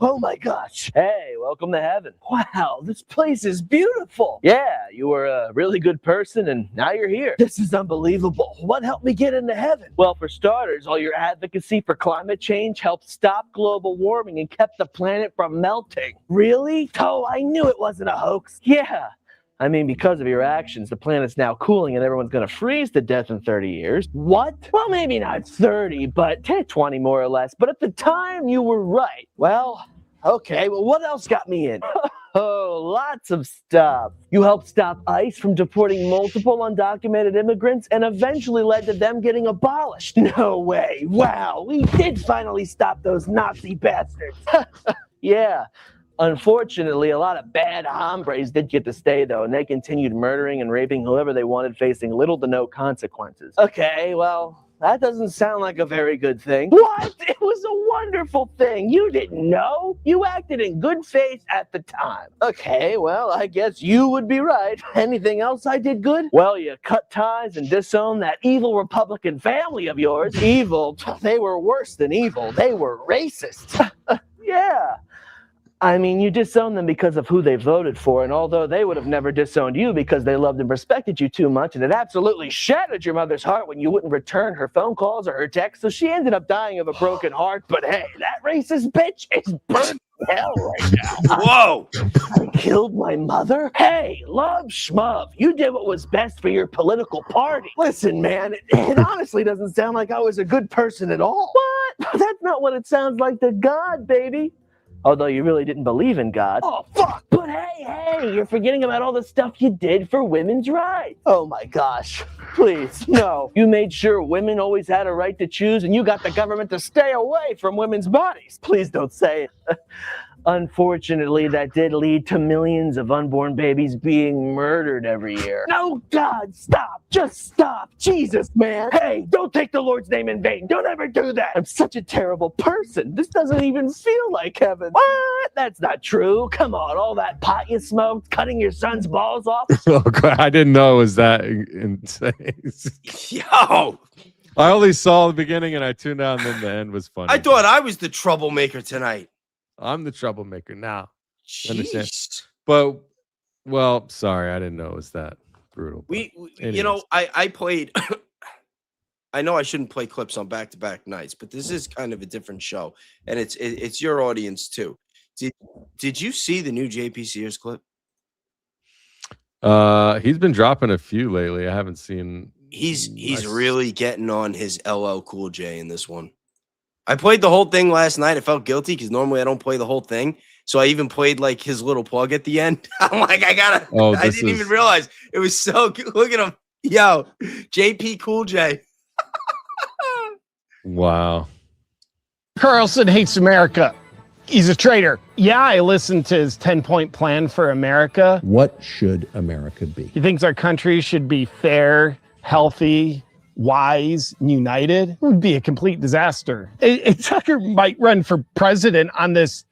Oh my gosh. Hey, welcome to heaven. Wow, this place is beautiful. Yeah, you were a really good person and now you're here. This is unbelievable. What helped me get into heaven? Well, for starters, all your advocacy for climate change helped stop global warming and kept the planet from melting. Really? Oh, I knew it wasn't a hoax. Yeah. I mean, because of your actions, the planet's now cooling and everyone's going to freeze to death in 30 years. What? Well, maybe not 30, but 20 more or less. But at the time, you were right. Well, okay. Well, what else got me in? Oh, lots of stuff. You helped stop ICE from deporting multiple undocumented immigrants and eventually led to them getting abolished. No way. Wow, we did finally stop those Nazi bastards. Yeah. Unfortunately, a lot of bad hombres did get to stay, though, and they continued murdering and raping whoever they wanted, facing little to no consequences. Okay, well, that doesn't sound like a very good thing. What? It was a wonderful thing. You didn't know? You acted in good faith at the time. Okay, well, I guess you would be right. Anything else I did good? Well, you cut ties and disowned that evil Republican family of yours. Evil? They were worse than evil. They were racist. Yeah. I mean, you disowned them because of who they voted for, and although they would have never disowned you because they loved and respected you too much, and it absolutely shattered your mother's heart when you wouldn't return her phone calls or her texts, so she ended up dying of a broken heart. But hey, that racist bitch is burnt to hell right now.
Whoa!
I killed my mother? Hey, love schmub, you did what was best for your political party. Listen, man, it honestly doesn't sound like I was a good person at all. What? That's not what it sounds like to God, baby. Although you really didn't believe in God. Oh, fuck! But hey, you're forgetting about all the stuff you did for women's rights. Oh my gosh. Please, no. You made sure women always had a right to choose, and you got the government to stay away from women's bodies. Please don't say it. Unfortunately, that did lead to millions of unborn babies being murdered every year. No, God, stop. Just stop. Jesus, man. Hey, don't take the Lord's name in vain. Don't ever do that. I'm such a terrible person. This doesn't even feel like heaven. What? That's not true. Come on, all that pot you smoked, cutting your son's balls off.
Oh, God, I didn't know it was that insane.
Yo,
I only saw the beginning and I tuned out, and then the end was funny.
I thought I was the troublemaker tonight.
I'm the troublemaker now. Understand?
Jeez.
But, well, sorry, I didn't know it was that brutal.
You know, I played. I know I shouldn't play clips on back-to-back nights, but this is kind of a different show, and it's your audience too. Did you see the new JP Sears clip?
He's been dropping a few lately. I haven't seen.
He's really getting on his LL Cool J in this one. I played the whole thing last night. I felt guilty because normally I don't play the whole thing. So I even played like his little plug at the end. I'm like, I didn't even realize it was so good. Look at him. Yo, JP Cool J.
Wow.
Carlson hates America. He's a traitor. Yeah, I listened to his 10-point plan for America.
What should America be?
He thinks our country should be fair, healthy, wise, and united. It would be a complete disaster. Tucker might run for president on this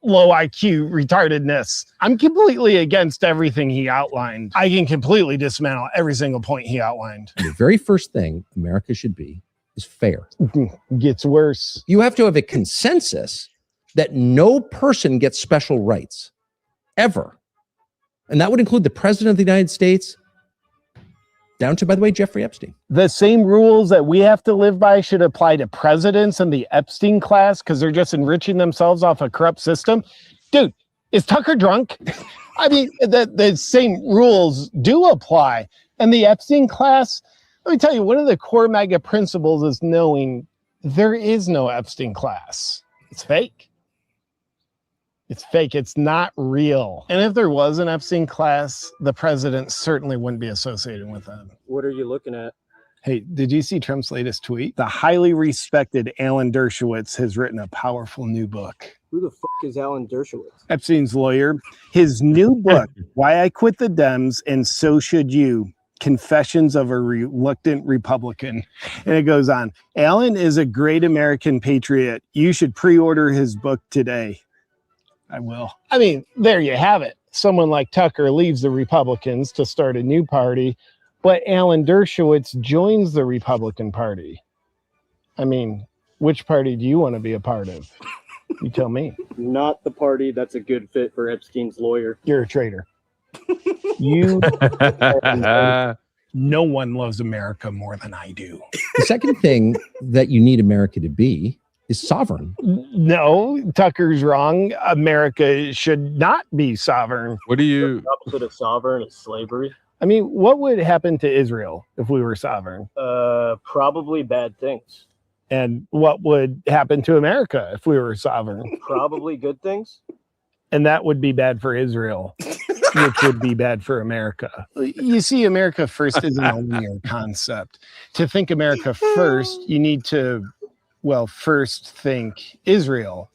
low IQ retardedness. I'm completely against everything he outlined. I can completely dismantle every single point he outlined.
The very first thing America should be is fair.
Gets worse.
You have to have a consensus that no person gets special rights, ever. And that would include the President of the United States, down to, by the way, Jeffrey Epstein.
The same rules that we have to live by should apply to presidents and the Epstein class because they're just enriching themselves off a corrupt system. Dude, is Tucker drunk? I mean, the same rules do apply. And the Epstein class, let me tell you, one of the core mega principles is knowing there is no Epstein class. It's fake. It's fake. It's not real. And if there was an Epstein class, the president certainly wouldn't be associated with them.
What are you looking at?
Hey, did you see Trump's latest tweet? The highly respected Alan Dershowitz has written a powerful new book.
Who the fuck is Alan Dershowitz?
Epstein's lawyer. His new book, Why I Quit the Dems and So Should You, Confessions of a Reluctant Republican. And it goes on. Alan is a great American patriot. You should pre-order his book today. I will. I mean, there you have it. Someone like Tucker leaves the Republicans to start a new party, but Alan Dershowitz joins the Republican Party. I mean, which party do you want to be a part of? You tell me.
Not the party that's a good fit for Epstein's lawyer.
You're a traitor. You. No one loves America more than I do.
The second thing that you need America to be is sovereign.
No, Tucker's wrong. America should not be sovereign.
What do you...
The opposite of sovereign is slavery.
I mean, what would happen to Israel if we were sovereign?
Probably bad things.
And what would happen to America if we were sovereign?
Probably good things.
And that would be bad for Israel, which would be bad for America. You see, America first is an linear concept. To think America first, you need to, well, first think Israel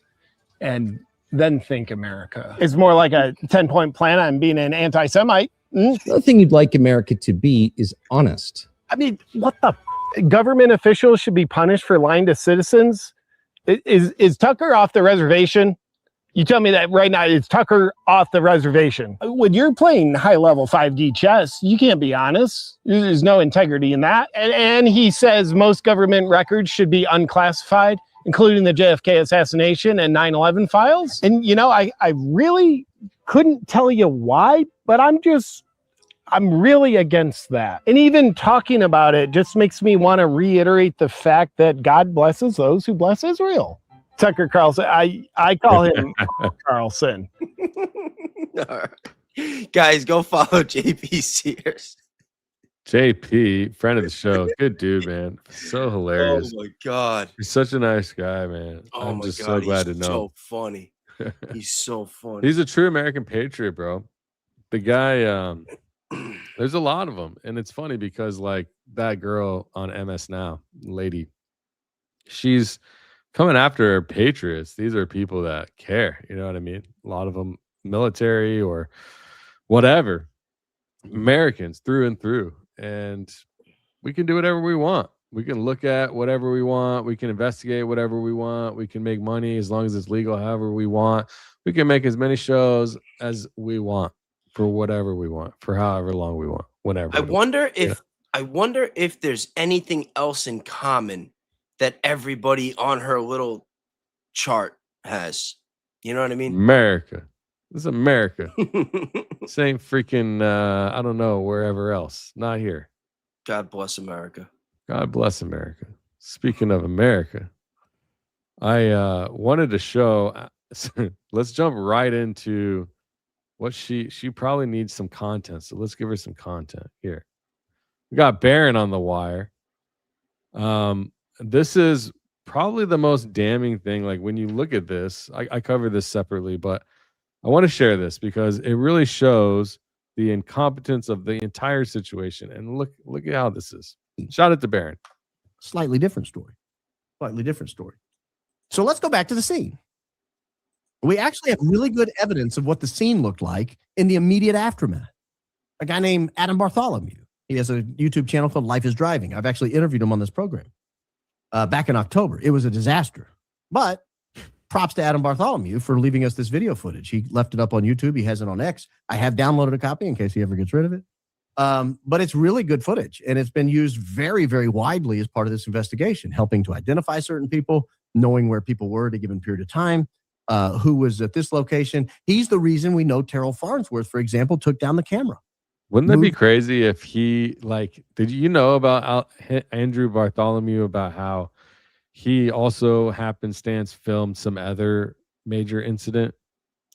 and then think America. It's more like a 10-point plan on being an anti-Semite.
The other thing you'd like America to be is honest.
I mean, what the government officials should be punished for lying to citizens? Is Tucker off the reservation? You tell me that right now, it's Tucker off the reservation. When you're playing high-level 5D chess, you can't be honest. There's no integrity in that. And he says most government records should be unclassified, including the JFK assassination and 9/11 files. And, you know, I really couldn't tell you why, but I'm really against that. And even talking about it just makes me want to reiterate the fact that God blesses those who bless Israel. Tucker Carlson. I call him Carlson.
Guys, go follow JP Sears.
JP, friend of the show. Good dude, man. So hilarious.
Oh my God.
He's such a nice guy, man.
Oh
I'm
my
just
God,
so glad to
he's
know.
so funny. He's so funny.
He's a true American patriot, bro. The guy, there's a lot of them. And it's funny because like that girl on MS Now, lady, she's coming after patriots. These are people that care. You know what I mean? A lot of them military or whatever, Americans through and through. And we can do whatever we want. We can look at whatever we want. We can investigate whatever we want. We can make money as long as it's legal, however we want. We can make as many shows as we want for whatever we want, for however long we want, whenever.
I wonder if there's anything else in common that everybody on her little chart has. You know what I mean?
America. This is America. This ain't freaking I don't know, wherever else. Not here.
God bless America.
God bless America. Speaking of America, I wanted to show let's jump right into what she probably needs some content. So let's give her some content here. We got Barron on the wire. This is probably the most damning thing. Like when you look at this, I cover this separately, but I want to share this because it really shows the incompetence of the entire situation. And look at how this is. Shout out to Barron.
Slightly different story. Slightly different story. So let's go back to the scene. We actually have really good evidence of what the scene looked like in the immediate aftermath. A guy named Adam Bartholomew. He has a YouTube channel called Life is Driving. I've actually interviewed him on this program back in October. It was a disaster. But props to Adam Bartholomew for leaving us this video footage. He left it up on YouTube. He has it on X. I have downloaded a copy in case he ever gets rid of it. But it's really good footage, and it's been used very, very widely as part of this investigation, helping to identify certain people, knowing where people were at a given period of time, who was at this location. He's the reason we know Terrell Farnsworth, for example, took down the camera.
Wouldn't that be crazy if he, like, did you know about Andrew Bartholomew, about how he also happenstance filmed some other major incident?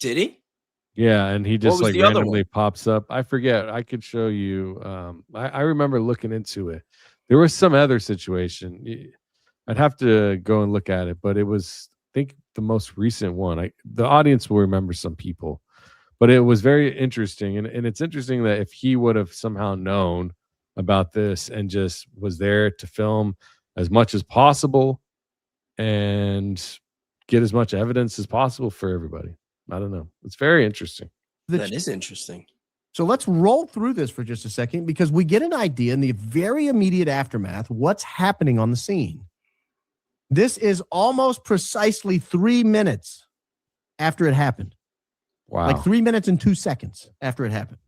Did he?
Yeah, and he just
was
like
the other
randomly
one?
pops up. I forget. I could show you. I remember looking into it. There was some other situation. I'd have to go and look at it, but it was, I think, the most recent one. The audience will remember some people, but it was very interesting. And it's interesting that if he would have somehow known about this and just was there to film as much as possible and get as much evidence as possible for everybody. I don't know. It's very interesting.
That is interesting.
So let's roll through this for just a second because we get an idea in the very immediate aftermath what's happening on the scene. This is almost precisely 3 minutes after it happened.
Wow.
Like 3 minutes and 2 seconds after it happened.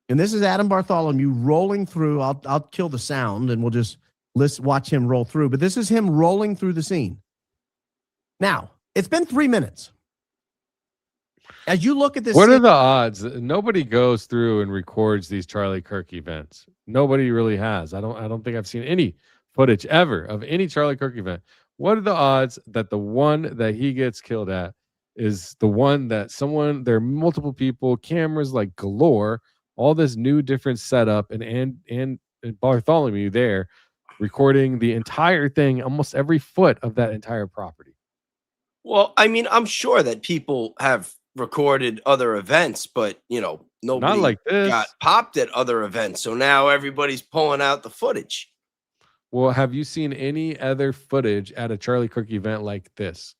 And this is Adam Bartholomew rolling through. I'll kill the sound and we'll just watch him roll through. But this is him rolling through the scene. Now, it's been 3 minutes. As you look at this,
what are the odds? Nobody goes through and records these Charlie Kirk events. Nobody really has. I don't think I've seen any footage ever of any Charlie Kirk event. What are the odds that the one that he gets killed at is the one that there are multiple people, cameras like galore, all this new different setup, and Bartholomew there recording the entire thing, almost every foot of that entire property?
Well, I mean, I'm sure that people have recorded other events, but nobody
like this.
got popped at other events. So now everybody's pulling out the footage.
Well, have you seen any other footage at a Charlie Kirk event like this?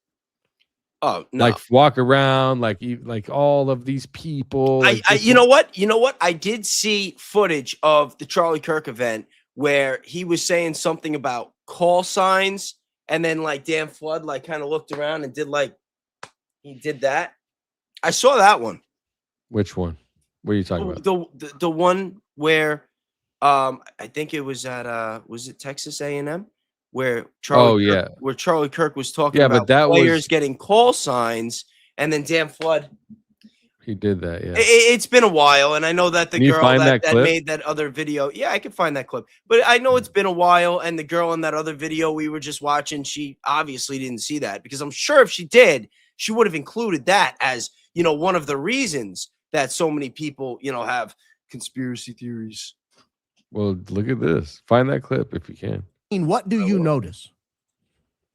Oh, no.
Like walk around, like all of these people.
You know what? I did see footage of the Charlie Kirk event where he was saying something about call signs, and then like Dan Flood kind of looked around and he did that. I saw that one.
Which one? What are you talking about?
The one where I think it was at was it Texas A&M where Charlie Kirk was talking about
but that
players getting call signs, and then Dan Flood.
He did that, yeah.
It's been a while, and I know that the
Can you
girl
find
that
clip?
made that other video. Yeah, I can find that clip. But I know it's been a while, and the girl in that other video we were just watching, she obviously didn't see that, because I'm sure if she did, she would have included that as, one of the reasons that so many people, have conspiracy theories.
Well, look at this. Find that clip if you can.
What do you notice?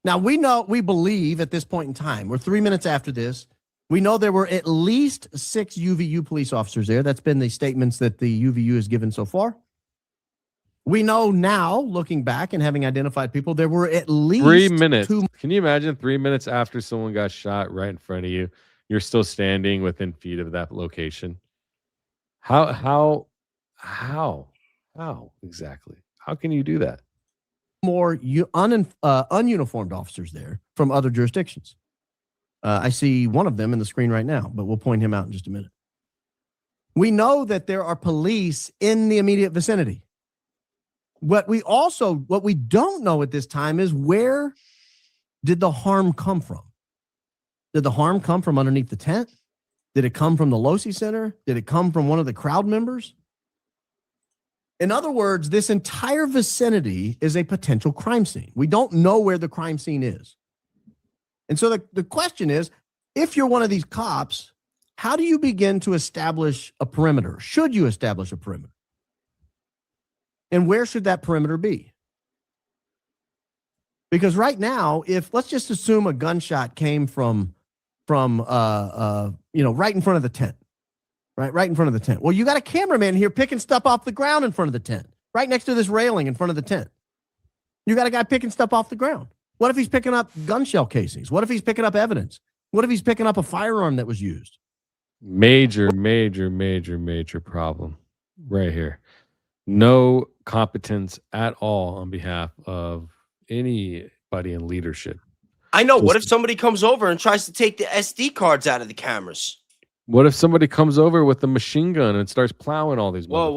Now, we believe at this point in time, we're 3 minutes after this, we know there were at least 6 UVU police officers there. That's been the statements that the UVU has given so far. We know now, looking back and having identified people, there were at least
3 minutes.
2.
Can you imagine 3 minutes after someone got shot right in front of you, you're still standing within feet of that location? How exactly? How can you do that?
More ununiformed officers there from other jurisdictions. I see one of them in the screen right now, but we'll point him out in just a minute. We know that there are police in the immediate vicinity. What we don't know at this time is, where did the harm come from? Did the harm come from underneath the tent? Did it come from the Losi Center? Did it come from one of the crowd members? In other words, this entire vicinity is a potential crime scene. We don't know where the crime scene is. And so the question is, if you're one of these cops, how do you begin to establish a perimeter? Should you establish a perimeter? And where should that perimeter be? Because right now, let's just assume a gunshot came from right in front of the tent. Right in front of the tent. Well, you got a cameraman here picking stuff off the ground in front of the tent, right next to this railing in front of the tent. You got a guy picking stuff off the ground. What if he's picking up gun shell casings? What if he's picking up evidence? What if he's picking up a firearm that was used?
Major problem right here. No competence at all on behalf of anybody in leadership.
I know. What if somebody comes over and tries to take the SD cards out of the cameras?
What if somebody comes over with a machine gun and starts plowing all these?
Whoa.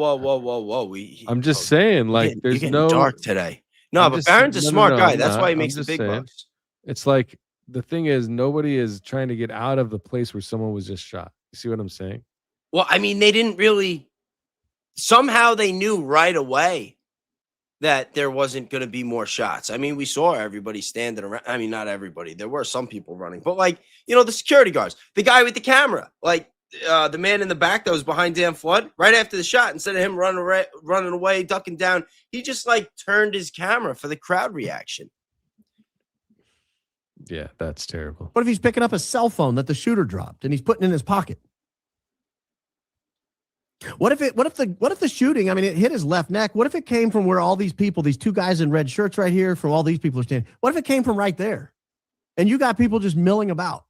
I'm just saying, like,
you're
there's
getting
no
dark today. No, but Barron's a smart guy. That's why he makes the big bucks.
It's like, the thing is, nobody is trying to get out of the place where someone was just shot. You see what I'm saying?
Well, I mean, they didn't really. Somehow they knew right away that there wasn't going to be more shots. I mean, we saw everybody standing around. I mean, not everybody. There were some people running, but the security guards, the guy with the camera, the man in the back that was behind Dan Flood, right after the shot, instead of him running away, ducking down, he just turned his camera for the crowd reaction.
Yeah, that's terrible.
What if he's picking up a cell phone that the shooter dropped and he's putting in his pocket? What if the shooting, I mean, it hit his left neck. What if it came from where all these people, these two guys in red shirts right here, from all these people are standing? What if it came from right there? And you got people just milling about.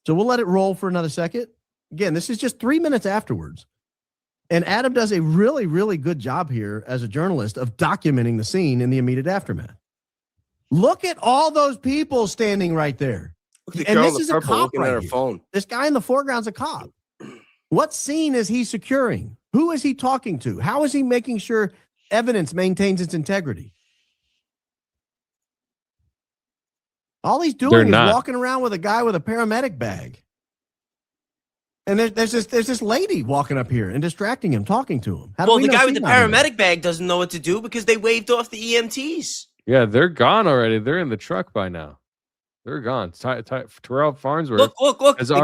So we'll let it roll for another second. Again, this is just 3 minutes afterwards. And Adam does a really, really good job here as a journalist of documenting the scene in the immediate aftermath. Look at all those people standing right there. And this is a cop right here.
Phone.
This guy in the foreground's a cop. What scene is he securing? Who is he talking to? How is he making sure evidence maintains its integrity? All he's doing is walking around with a guy with a paramedic bag. And there's this lady walking up here and distracting him, talking to him.
Well, the guy with the paramedic bag doesn't know what to do because they waved off the EMTs.
Yeah, they're gone already. They're in the truck by now. They're gone. Terrell Farnsworth.
Look. The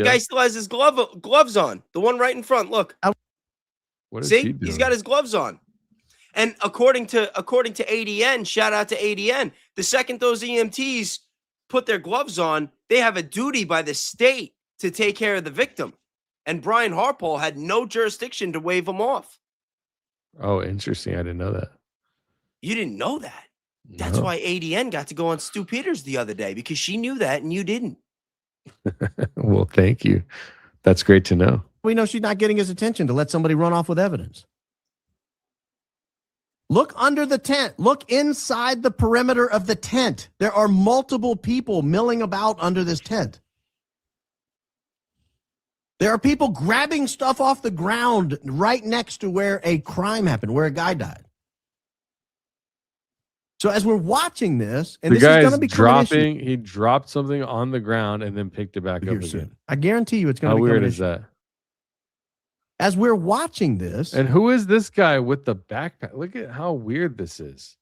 guy still has his gloves on. The one right in front. Look.
What is
See, he's got his gloves on. And according to ADN, shout out to ADN, the second those EMTs put their gloves on, they have a duty by the state to take care of the victim. And Brian Harpole had no jurisdiction to wave them off.
Oh, interesting. I didn't know that.
You didn't know that? That's why ADN got to go on Stu Peters the other day, because she knew that and you didn't.
Well, thank you. That's great to know.
We know she's not getting his attention to let somebody run off with evidence. Look under the tent. Look inside the perimeter of the tent. There are multiple people milling about under this tent. There are people grabbing stuff off the ground right next to where a crime happened, where a guy died. So as we're watching this, and
the
this is going to be
dropping, he dropped something on the ground and then picked it back up again.
I guarantee you it's going to be
how weird is that?
As we're watching this.
And who is this guy with the backpack? Look at how weird this is.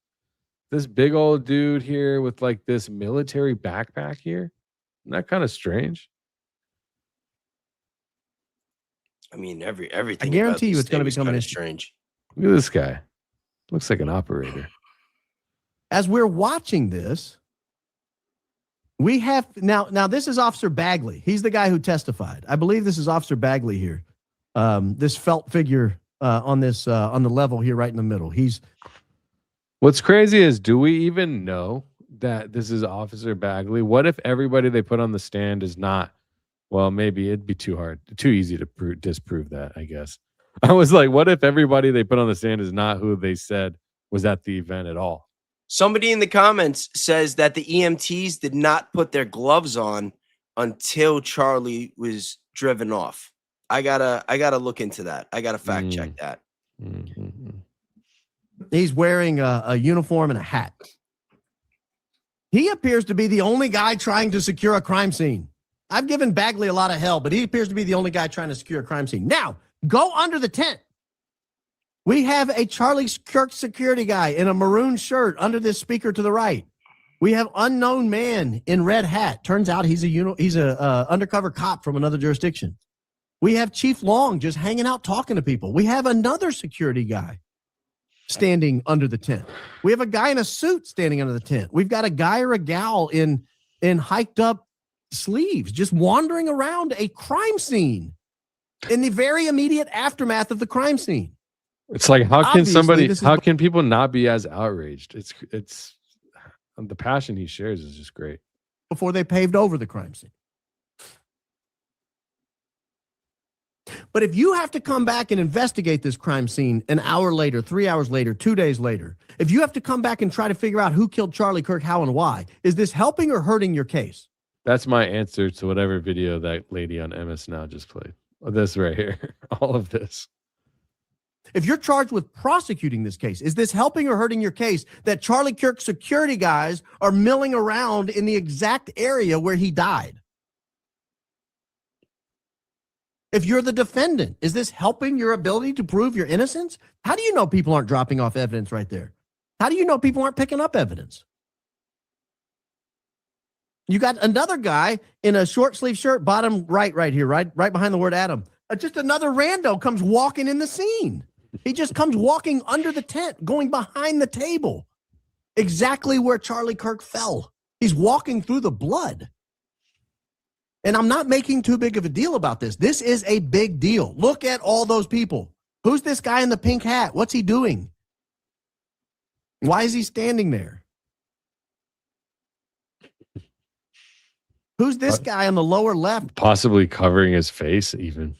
This big old dude here with like this military backpack here. Isn't that kind of strange?
I mean, everything.
I guarantee you it's going to become an issue.
Strange.
Look at this guy. Looks like an operator.
As we're watching this, we have now this is Officer Bagley. He's the guy who testified. I believe this is Officer Bagley here. This felt figure on the level here, right in the middle.
What's crazy is, do we even know that this is Officer Bagley? What if everybody they put on the stand is not? Well, maybe it'd be too easy to disprove that, I guess. I was like, what if everybody they put on the stand is not who they said was at the event at all?
Somebody in the comments says that the EMTs did not put their gloves on until Charlie was driven off. I gotta look into that. I gotta fact check that.
He's wearing a uniform and a hat. He appears to be the only guy trying to secure a crime scene. I've given Bagley a lot of hell, but he appears to be the only guy trying to secure a crime scene. Now, go under the tent. We have a Charlie Kirk security guy in a maroon shirt under this speaker to the right. We have unknown man in red hat. Turns out he's a undercover cop from another jurisdiction. We have Chief Long just hanging out talking to people. We have another security guy standing under the tent. We have a guy in a suit standing under the tent. We've got a guy or a gal in hiked up sleeves just wandering around a crime scene in the very immediate aftermath of the crime scene.
It's like, how can people not be as outraged? It's the passion he shares is just great.
Before they paved over the crime scene. But if you have to come back and investigate this crime scene an hour later, 3 hours later, 2 days later, if you have to come back and try to figure out who killed Charlie Kirk, how, and why, is this helping or hurting your case?
That's my answer to whatever video that lady on MS Now just played. This right here. All of this.
If you're charged with prosecuting this case, is this helping or hurting your case that Charlie Kirk security guys are milling around in the exact area where he died? If you're the defendant, is this helping your ability to prove your innocence? How do you know people aren't dropping off evidence right there? How do you know people aren't picking up evidence? You got another guy in a short sleeve shirt, bottom right here, right behind the word Adam. Just another rando comes walking in the scene. He just comes walking under the tent, going behind the table, exactly where Charlie Kirk fell. He's walking through the blood. And I'm not making too big of a deal about this. This is a big deal. Look at all those people. Who's this guy in the pink hat? What's he doing? Why is he standing there? Who's this guy on the lower left?
Possibly covering his face even.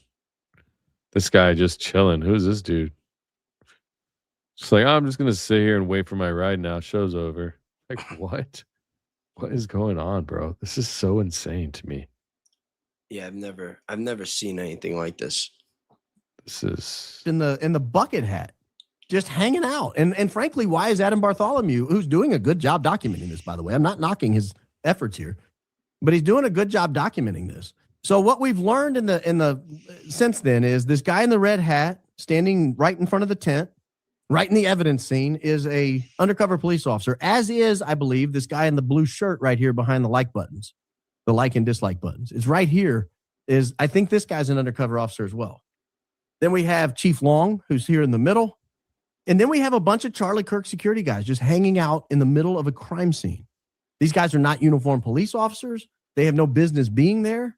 This guy just chilling. Who's this dude? Just like, I'm just going to sit here and wait for my ride now. Show's over. Like, what? What is going on, bro? This is so insane to me.
Yeah, I've never seen anything like this.
This is
in the bucket hat, just hanging out. And frankly, why is Adam Bartholomew, who's doing a good job documenting this, by the way? I'm not knocking his efforts here, but he's doing a good job documenting this. So what we've learned in the since then is this guy in the red hat standing right in front of the tent, right in the evidence scene, is a undercover police officer, as is, I believe, this guy in the blue shirt right here behind the like buttons. The like and dislike buttons. It's right here. I think this guy's an undercover officer as well. Then we have Chief Long, who's here in the middle. And then we have a bunch of Charlie Kirk security guys just hanging out in the middle of a crime scene. These guys are not uniformed police officers. They have no business being there.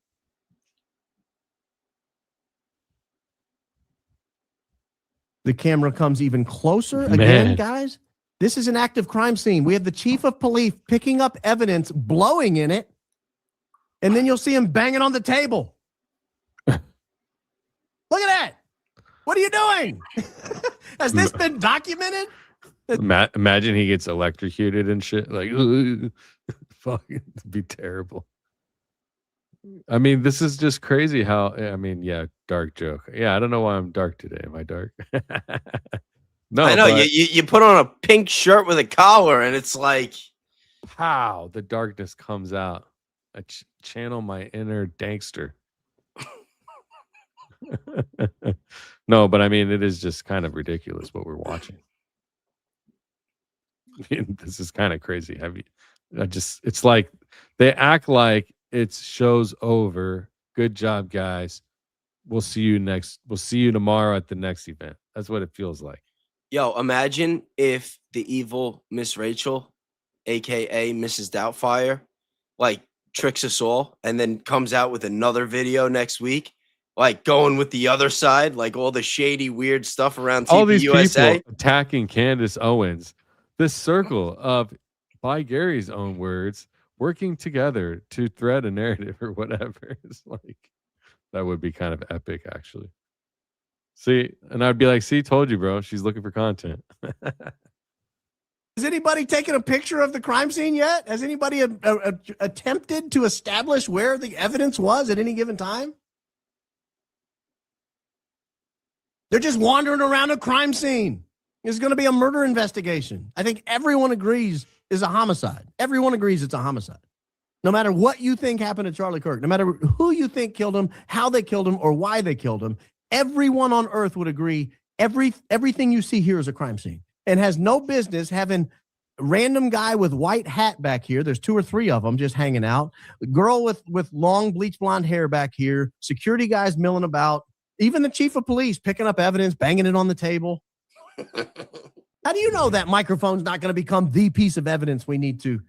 The camera comes even closer. Again, guys, this is an active crime scene. We have the chief of police picking up evidence, blowing in it. And then you'll see him banging on the table. Look at that. What are you doing? Has this been documented?
Imagine he gets electrocuted and shit. Like, fuck, it'd be terrible. I mean, this is just crazy how, yeah, dark joke. Yeah, I don't know why I'm dark today. Am I dark? No,
I know. You put on a pink shirt with a collar and it's like,
pow, the darkness comes out. I channel my inner Dankster. No, but I mean, it is just kind of ridiculous what we're watching. I mean, this is kind of crazy. It's like they act like it's show's over. Good job, guys. We'll see you tomorrow at the next event. That's what it feels like.
Yo, imagine if the evil Miss Rachel, aka Mrs. Doubtfire, like tricks us all and then comes out with another video next week like going with the other side, like all the shady, weird stuff around
All
TV
these
USA.
people attacking Candace Owens. This circle of, by Gary's own words, working together to thread a narrative or whatever. It's like, that would be kind of epic, actually. See, and I'd be like, see, told you, bro. She's looking for content.
Has anybody taken a picture of the crime scene yet? Has anybody attempted to establish where the evidence was at any given time? They're just wandering around a crime scene. There's going to be a murder investigation. I think everyone agrees is a homicide. Everyone agrees it's a homicide. No matter what you think happened to Charlie Kirk, no matter who you think killed him, how they killed him, or why they killed him, everyone on earth would agree everything you see here is a crime scene and has no business having a random guy with white hat back here. There's 2 or 3 of them just hanging out. A girl with long bleach blonde hair back here. Security guys milling about. Even the chief of police picking up evidence, banging it on the table. How do you know that microphone's not going to become the piece of evidence we need to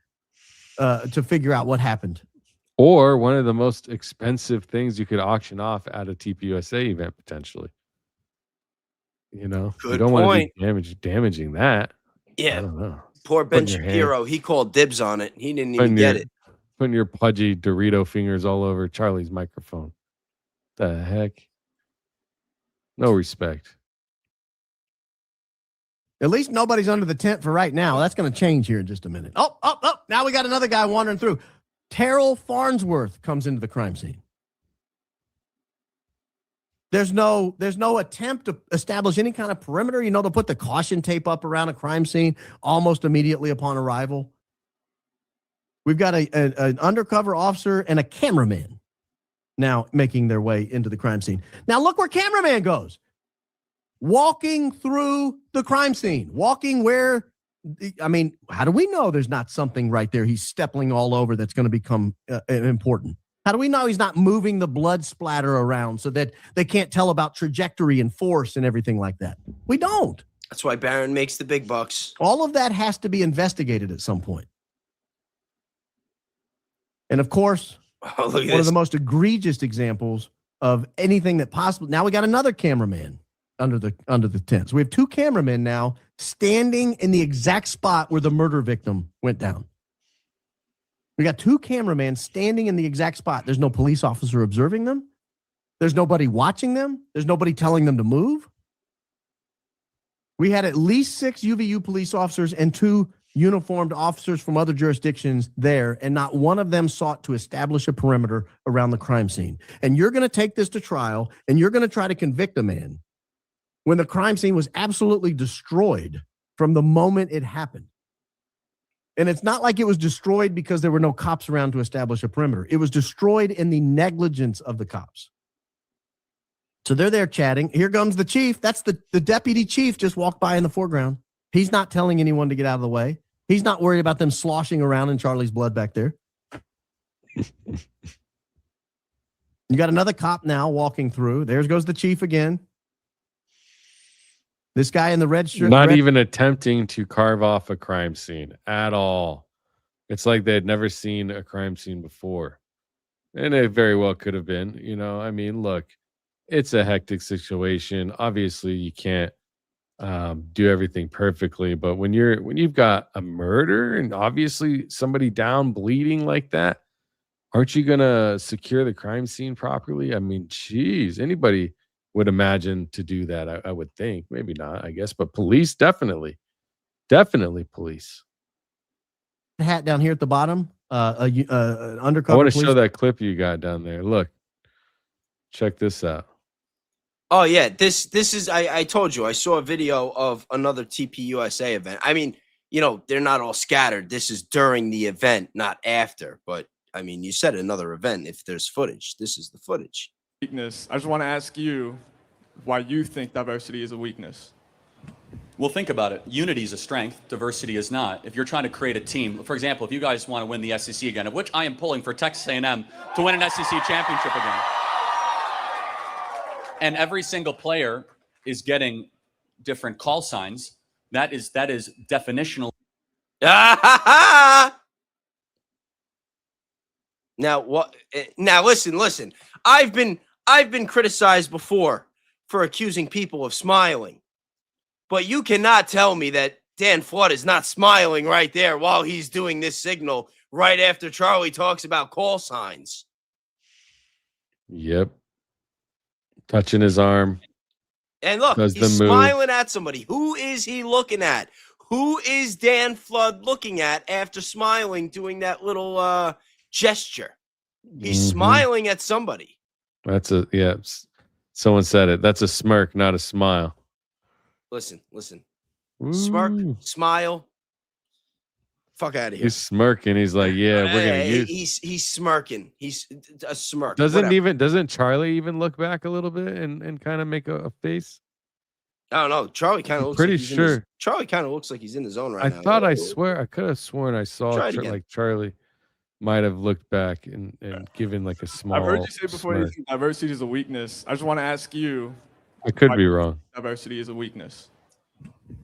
figure out what happened?
Or one of the most expensive things you could auction off at a TPUSA event, potentially. You know,
Good
you don't want
point.
to be damaging that.
Yeah.
I don't know.
Poor Ben
Putting your hand-
Shapiro. He called dibs on it. He didn't even
putting
get
your-
it.
Putting your pudgy Dorito fingers all over Charlie's microphone. The heck? No respect.
At least nobody's under the tent for right now. That's going to change here in just a minute. Oh, now we got another guy wandering through. Terrell Farnsworth comes into the crime scene. There's no attempt to establish any kind of perimeter. You know, they'll put the caution tape up around a crime scene almost immediately upon arrival. We've got an undercover officer and a cameraman now making their way into the crime scene. Now look where cameraman goes. Walking through the crime scene. Walking where, I mean, how do we know there's not something right there he's stepping all over that's going to become important? How do we know he's not moving the blood splatter around so that they can't tell about trajectory and force and everything like that? We don't.
That's why Barron makes the big bucks.
All of that has to be investigated at some point. And of course, one of the most egregious examples of anything that possible. Now we got another cameraman under the tent. So we have 2 cameramen now standing in the exact spot where the murder victim went down. We got 2 cameramen standing in the exact spot. There's no police officer observing them. There's nobody watching them. There's nobody telling them to move. We had at least 6 UVU police officers and 2 uniformed officers from other jurisdictions there, and not one of them sought to establish a perimeter around the crime scene. And you're going to take this to trial, and you're going to try to convict a man when the crime scene was absolutely destroyed from the moment it happened. And it's not like it was destroyed because there were no cops around to establish a perimeter. It was destroyed in the negligence of the cops. So they're there chatting. Here comes the chief. That's the deputy chief just walked by in the foreground. He's not telling anyone to get out of the way. He's not worried about them sloshing around in Charlie's blood back there. You got another cop now walking through. There goes the chief again. This guy in the red shirt.
Not even attempting to carve off a crime scene at all. It's like they had never seen a crime scene before. And it very well could have been. You know, I mean, look, it's a hectic situation. Obviously, you can't do everything perfectly. But when you've got a murder and obviously somebody down bleeding like that, aren't you going to secure the crime scene properly? I mean, geez, anybody would imagine to do that. I would think, maybe not, I guess, but police definitely police.
Hat down here at the bottom, undercover.
I want to
police.
show that clip you got down there. Look, check this out.
Oh yeah, this is I told you I saw a video of another TPUSA event. I mean, you know, they're not all scattered. This is during the event, not after. But I mean, you said another event. If there's footage, this is the footage.
Weakness. I just want to ask you why you think diversity is a weakness.
Well, think about it. Unity is a strength. Diversity is not. If you're trying to create a team, for example, if you guys want to win the SEC again, of which I am pulling for Texas A&M to win an SEC championship again, and every single player is getting different call signs, that is definitional.
Now what? Now listen. I've been I've been criticized before for accusing people of smiling, but you cannot tell me that Dan Flood is not smiling right there while he's doing this signal right after Charlie talks about call signs.
Yep. Touching his arm.
And look,
Does
he's
the move.
smiling at somebody. Who is he looking at? Who is Dan Flood looking at after smiling, doing that little gesture? He's smiling at somebody.
That's a, yeah. Someone said it. That's a smirk, not a smile.
Listen. Smirk,
Ooh.
smile. Fuck out of here.
He's smirking. He's like, yeah, we're gonna use.
He's smirking. He's a smirk.
Doesn't Charlie even look back a little bit and kind of make a face?
I don't know. Charlie kind of looks
pretty
like he's
sure.
Charlie kind of looks like he's in the zone right
I
now.
thought I could have sworn I saw
Try it again.
like Charlie might have looked back and given like a small.
I've heard you say before you
smirk.
think diversity is a weakness. I just want to ask you.
I could
why
be
you think
wrong.
Diversity is a weakness.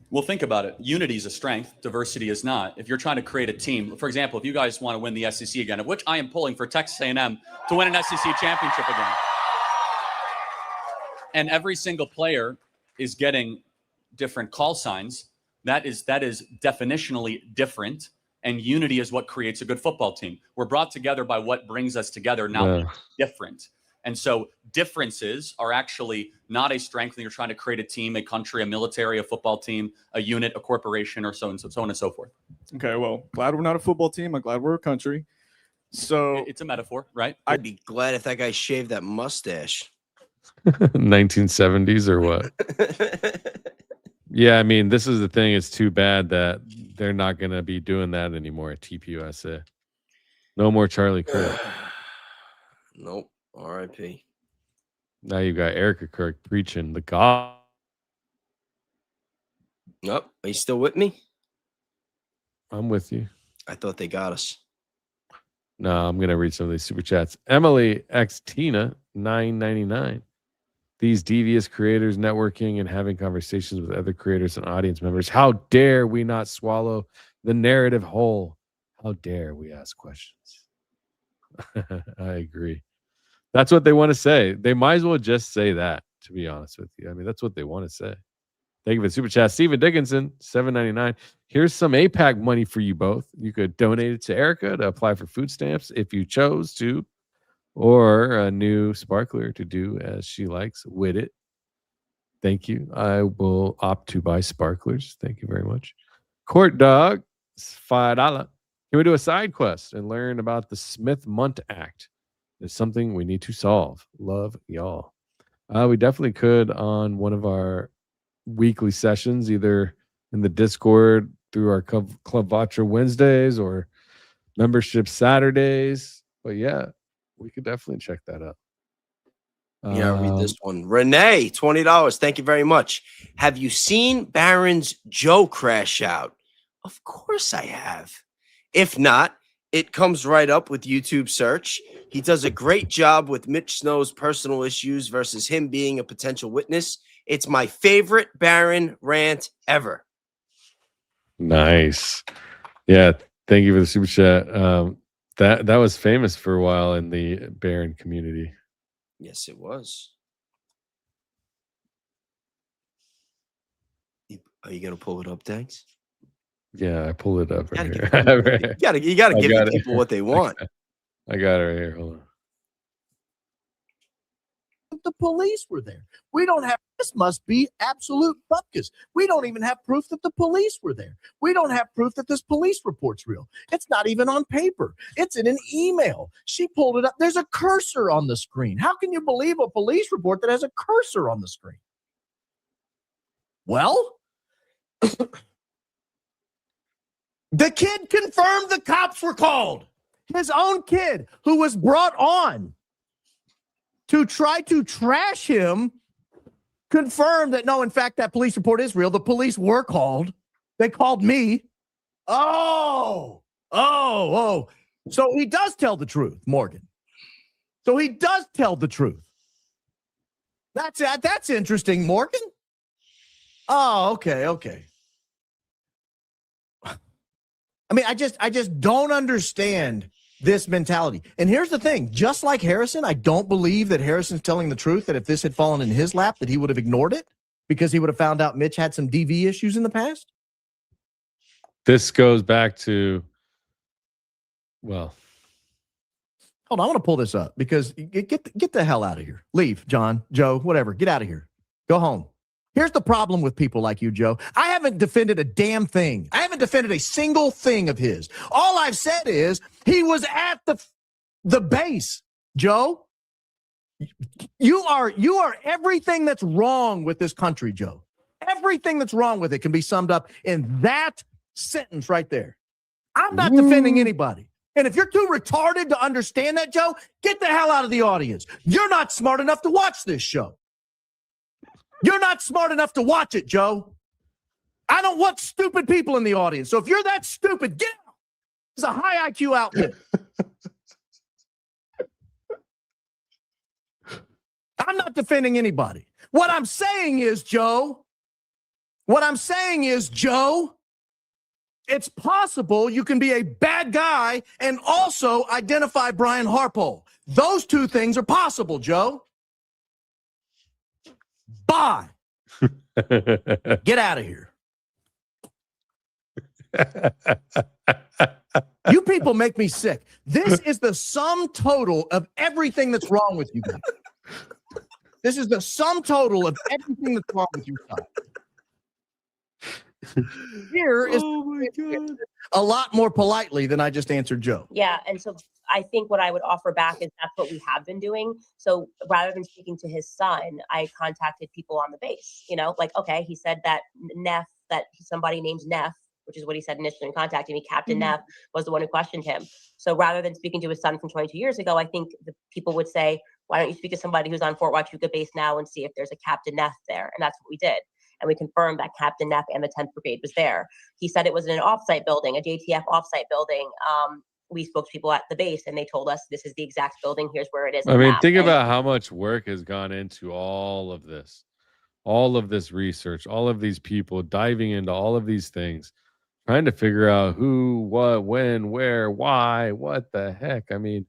Well, think about it. Unity is a strength. Diversity is not. If you're trying to create a team, for example, if you guys want to win the SEC again, of which I am pulling for Texas A&M to win an SEC championship again, and every single player is getting different call signs, that is definitionally different. And unity is what creates a good football team. We're brought together by what brings us together, not different. And so differences are actually not a strength when you're trying to create a team, a country, a military, a football team, a unit, a corporation, or so on and so forth.
Okay, well, glad we're not a football team. I'm glad we're a country. So
it's a metaphor, right?
I'd be glad if that guy shaved that mustache.
1970s or what? Yeah, I mean, this is the thing. It's too bad that they're not going to be doing that anymore at TPUSA. No more Charlie Kirk.
Nope. R.I.P.
Now you got Erica Kirk preaching the God.
Nope. Are you still with me?
I'm with you.
I thought they got us.
No, I'm going to read some of these super chats. Emily X Tina 999. These devious creators networking and having conversations with other creators and audience members. How dare we not swallow the narrative whole? How dare we ask questions? I agree. That's what they want to say. They might as well just say that, to be honest with you. I mean, that's what they want to say. Thank you for the super chat. Steven Dickinson, $7.99. Here's some APAC money for you both. You could donate it to Erica to apply for food stamps if you chose to, or a new sparkler to do as she likes with it. Thank you. I will opt to buy sparklers. Thank you very much. Court Dog, $5. Can we do a side quest and learn about the Smith-Munt Act? It's something we need to solve. Love y'all. We definitely could on one of our weekly sessions, either in the Discord through our Club Vatra Wednesdays or membership Saturdays. But yeah, we could definitely check that out.
Yeah, I'll read this one. Renee, $20. Thank you very much. Have you seen Barron's Joe crash out? Of course I have. If not, it comes right up with YouTube search. He does a great job with Mitch Snow's personal issues versus him being a potential witness. It's my favorite Barron rant ever.
Nice. Yeah, thank you for the super chat. That was famous for a while in the Barron community.
Yes, it was. Are you gonna pull it up, Danks?
Yeah, I pulled it up right here.
You gotta give the people what they want.
I got it right here. Hold on.
The police were there. We don't have, this must be absolute bupkis. We don't even have proof that the police were there. We don't have proof that this police report's real. It's not even on paper. It's in an email. She pulled it up. There's a cursor on the screen. How can you believe a police report that has a cursor on the screen? Well, the kid confirmed the cops were called. His own kid who was brought on to try to trash him confirmed that, no, in fact, that police report is real. The police were called. They called me. Oh. So he does tell the truth, Morgan. So he does tell the truth. That's interesting, Morgan. Oh, okay. I mean, I just don't understand this mentality. And here's the thing, just like Harrison, I don't believe that Harrison's telling the truth, that if this had fallen in his lap, that he would have ignored it because he would have found out Mitch had some DV issues in the past.
This goes back to, well,
hold on, I want to pull this up because get the hell out of here. Leave, John, Joe, whatever. Get out of here. Go home. Here's the problem with people like you, Joe. I haven't defended a damn thing. I haven't defended a single thing of his. All I've said is he was at the base, Joe. You are everything that's wrong with this country, Joe. Everything that's wrong with it can be summed up in that sentence right there. I'm not defending anybody. And if you're too retarded to understand that, Joe, get the hell out of the audience. You're not smart enough to watch this show. You're not smart enough to watch it, Joe. I don't want stupid people in the audience. So if you're that stupid, get out. It's a high IQ outfit. I'm not defending anybody. What I'm saying is, Joe, it's possible you can be a bad guy and also identify Brian Harpole. Those two things are possible, Joe. Bye. Get out of here. You people make me sick. This is the sum total of everything that's wrong with you guys. This is the sum total of everything that's wrong with you guys. Here is a lot more politely than I just answered Joe.
Yeah, and so I think what I would offer back is that's what we have been doing. So rather than speaking to his son, I contacted people on the base. You know, like, okay, he said that Neff, that somebody named Neff, which is what he said initially in contacting me, Captain Neff was the one who questioned him. So rather than speaking to his son from 22 years ago, I think the people would say, why don't you speak to somebody who's on Fort Huachuca base now and see if there's a Captain Neff there? And that's what we did. And we confirmed that Captain Neff and the 10th Brigade was there. He said it was in an offsite building, a JTF offsite building. We spoke to people at the base and they told us this is the exact building. Here's where it is.
I mean, think about how much work has gone into all of this research, all of these people diving into all of these things, trying to figure out who, what, when, where, why, what the heck. I mean,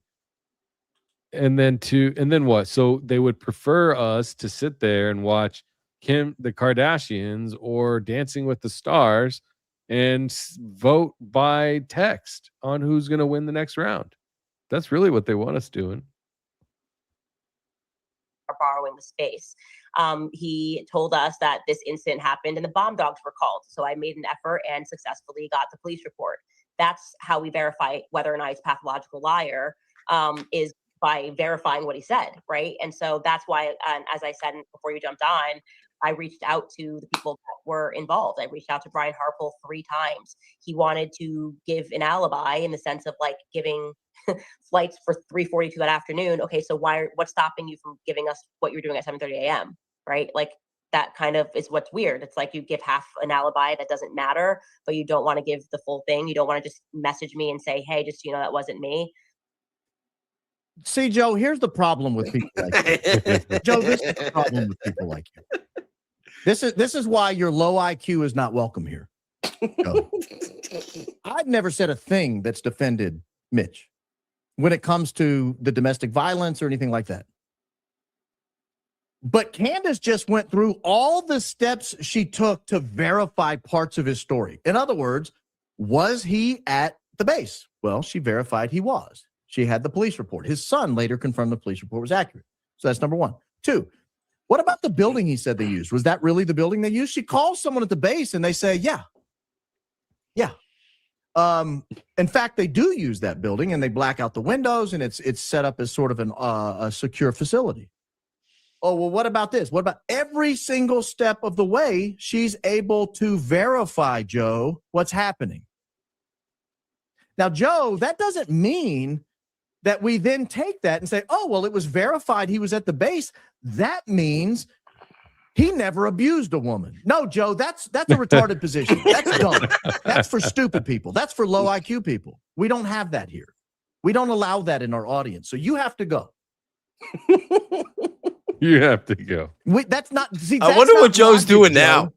and then what? So they would prefer us to sit there and watch the Kardashians or Dancing with the Stars and vote by text on who's going to win the next round. That's really what they want us doing.
Are borrowing the space. He told us that this incident happened and the bomb dogs were called. So I made an effort and successfully got the police report. That's how we verify whether or not he's a pathological liar, is by verifying what he said, right? And so that's why, as I said before you jumped on, I reached out to the people that were involved. I reached out to Brian Harpole 3 times. He wanted to give an alibi in the sense of like giving flights for 3:42 that afternoon. Okay, so what's stopping you from giving us what you're doing at 7:30 a.m., right? Like that kind of is what's weird. It's like you give half an alibi that doesn't matter, but you don't want to give the full thing. You don't want to just message me and say, hey, just so you know, that wasn't me.
See, Joe, here's the problem with people like you. Joe, this is the problem with people like you. This is why your low IQ is not welcome here. Joe. I've never said a thing that's defended Mitch when it comes to the domestic violence or anything like that. But Candace just went through all the steps she took to verify parts of his story. In other words, was he at the base? Well, she verified he was. She had the police report. His son later confirmed the police report was accurate. So that's number 1. 2, what about the building he said they used? Was that really the building they used? She calls someone at the base and they say, yeah. In fact, they do use that building and they black out the windows and it's set up as sort of a secure facility. Oh, well, what about this? What about every single step of the way she's able to verify, Joe, what's happening? Now, Joe, that doesn't mean that we then take that and say, oh, well, it was verified he was at the base. That means he never abused a woman. No, Joe, that's a retarded position. That's dumb. That's for stupid people. That's for low IQ people. We don't have that here. We don't allow that in our audience. So you have to go.
You have to go.
That's not. See,
I wonder what Joe's doing now.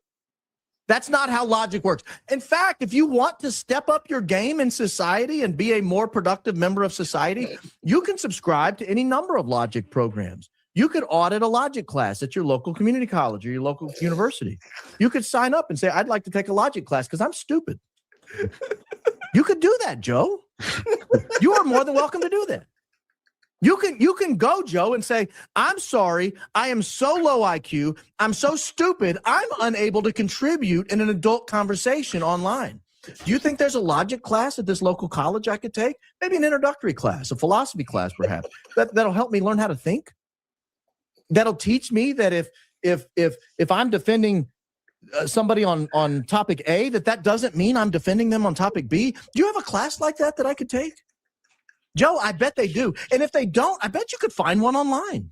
That's not how logic works. In fact, if you want to step up your game in society and be a more productive member of society, you can subscribe to any number of logic programs. You could audit a logic class at your local community college or your local university. You could sign up and say, I'd like to take a logic class because I'm stupid. You could do that, Joe. You are more than welcome to do that. You can go, Joe, and say, I'm sorry, I am so low IQ, I'm so stupid, I'm unable to contribute in an adult conversation online. Do you think there's a logic class at this local college I could take? Maybe an introductory class, a philosophy class, perhaps. That'll help me learn how to think. That'll teach me that if I'm defending somebody on topic A, that doesn't mean I'm defending them on topic B. Do you have a class like that I could take? Joe, I bet they do. And if they don't, I bet you could find one online.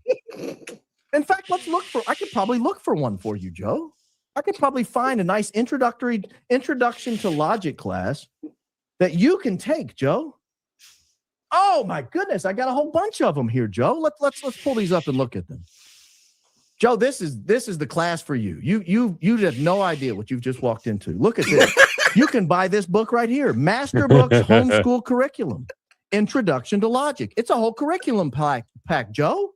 In fact, I could probably look for one for you, Joe. I could probably find a nice introduction to logic class that you can take, Joe. Oh my goodness, I got a whole bunch of them here, Joe. Let's pull these up and look at them. Joe, this is the class for you. You have no idea what you've just walked into. Look at this. You can buy this book right here, Master Books Homeschool Curriculum. Introduction to Logic. It's a whole curriculum pack, Joe.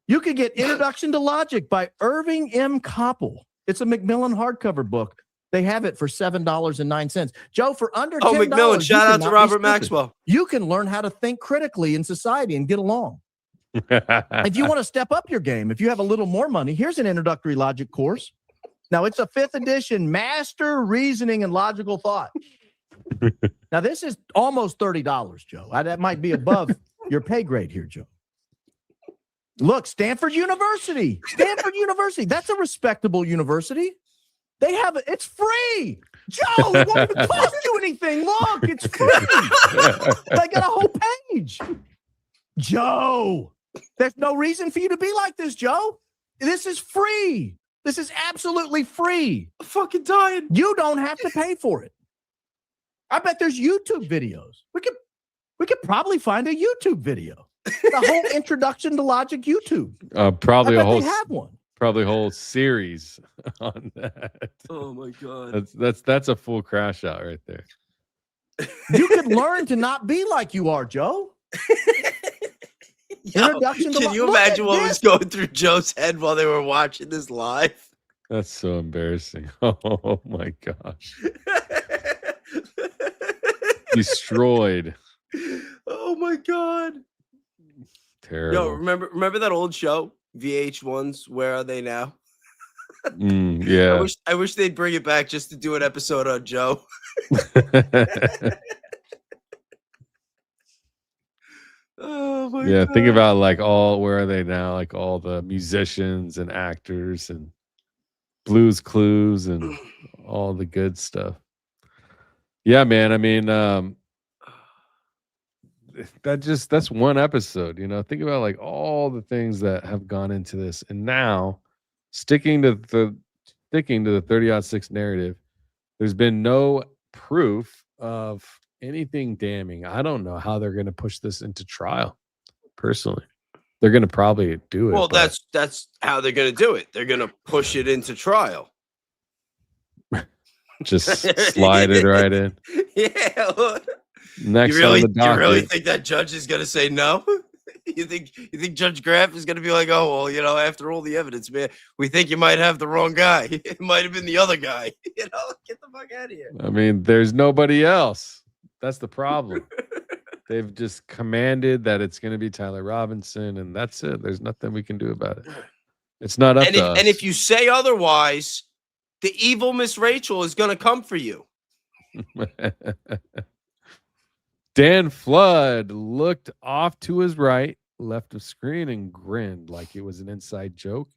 You could get Introduction to Logic by Irving M. Koppel. It's a Macmillan hardcover book. They have it for $7.09. Joe, for under $10.
Oh, Macmillan, shout out to Robert Maxwell.
You can learn how to think critically in society and get along. If you want to step up your game, if you have a little more money, here's an introductory logic course. Now, it's a 5th edition, Master Reasoning and Logical Thought. Now, this is almost $30, Joe. That might be above your pay grade here, Joe. Look, Stanford University. That's a respectable university. They have it's free. Joe, it won't even cost you anything. Look, it's free. They got a whole page. Joe, there's no reason for you to be like this, Joe. This is free. This is absolutely free.
I'm fucking dying.
You don't have to pay for it. I bet there's YouTube videos. We could probably find a YouTube video. The whole Introduction to Logic YouTube.
Probably
I
a
bet
whole
they have one.
Probably a whole series on that.
Oh my god.
That's a full crash out right there.
You could learn to not be like you are, Joe. Introduction to
Can you imagine what was going through Joe's head while they were watching this live?
That's so embarrassing. Oh my gosh. Destroyed.
Oh my god.
Terrible.
Yo, remember that old show, VH1's Where Are They Now?
Yeah.
I wish they'd bring it back just to do an episode on Joe. Oh my god.
Think about where are they now? Like all the musicians and actors and Blues Clues and all the good stuff. Yeah, man. I mean, that's one episode, think about all the things that have gone into this, and now sticking to the 30-06 narrative, there's been no proof of anything damning. I don't know how they're going to push this into trial. Personally, they're going to probably do it.
Well, that's how they're going to do it. They're going to push it into trial.
Just slide it right in.
Yeah.
Next
you really,
on the docket.
You really think that judge is going to say no? You think Judge Graff is going to be like, oh, well, after all the evidence, man, we think you might have the wrong guy. It might have been the other guy. Get the fuck out of here.
I mean, there's nobody else. That's the problem. They've just commanded that it's going to be Tyler Robinson, and that's it. There's nothing we can do about it. It's not up to us.
And if you say otherwise, the evil Miss Rachel is going to come for you.
Dan Flood looked off to his right, left of screen, and grinned like it was an inside joke.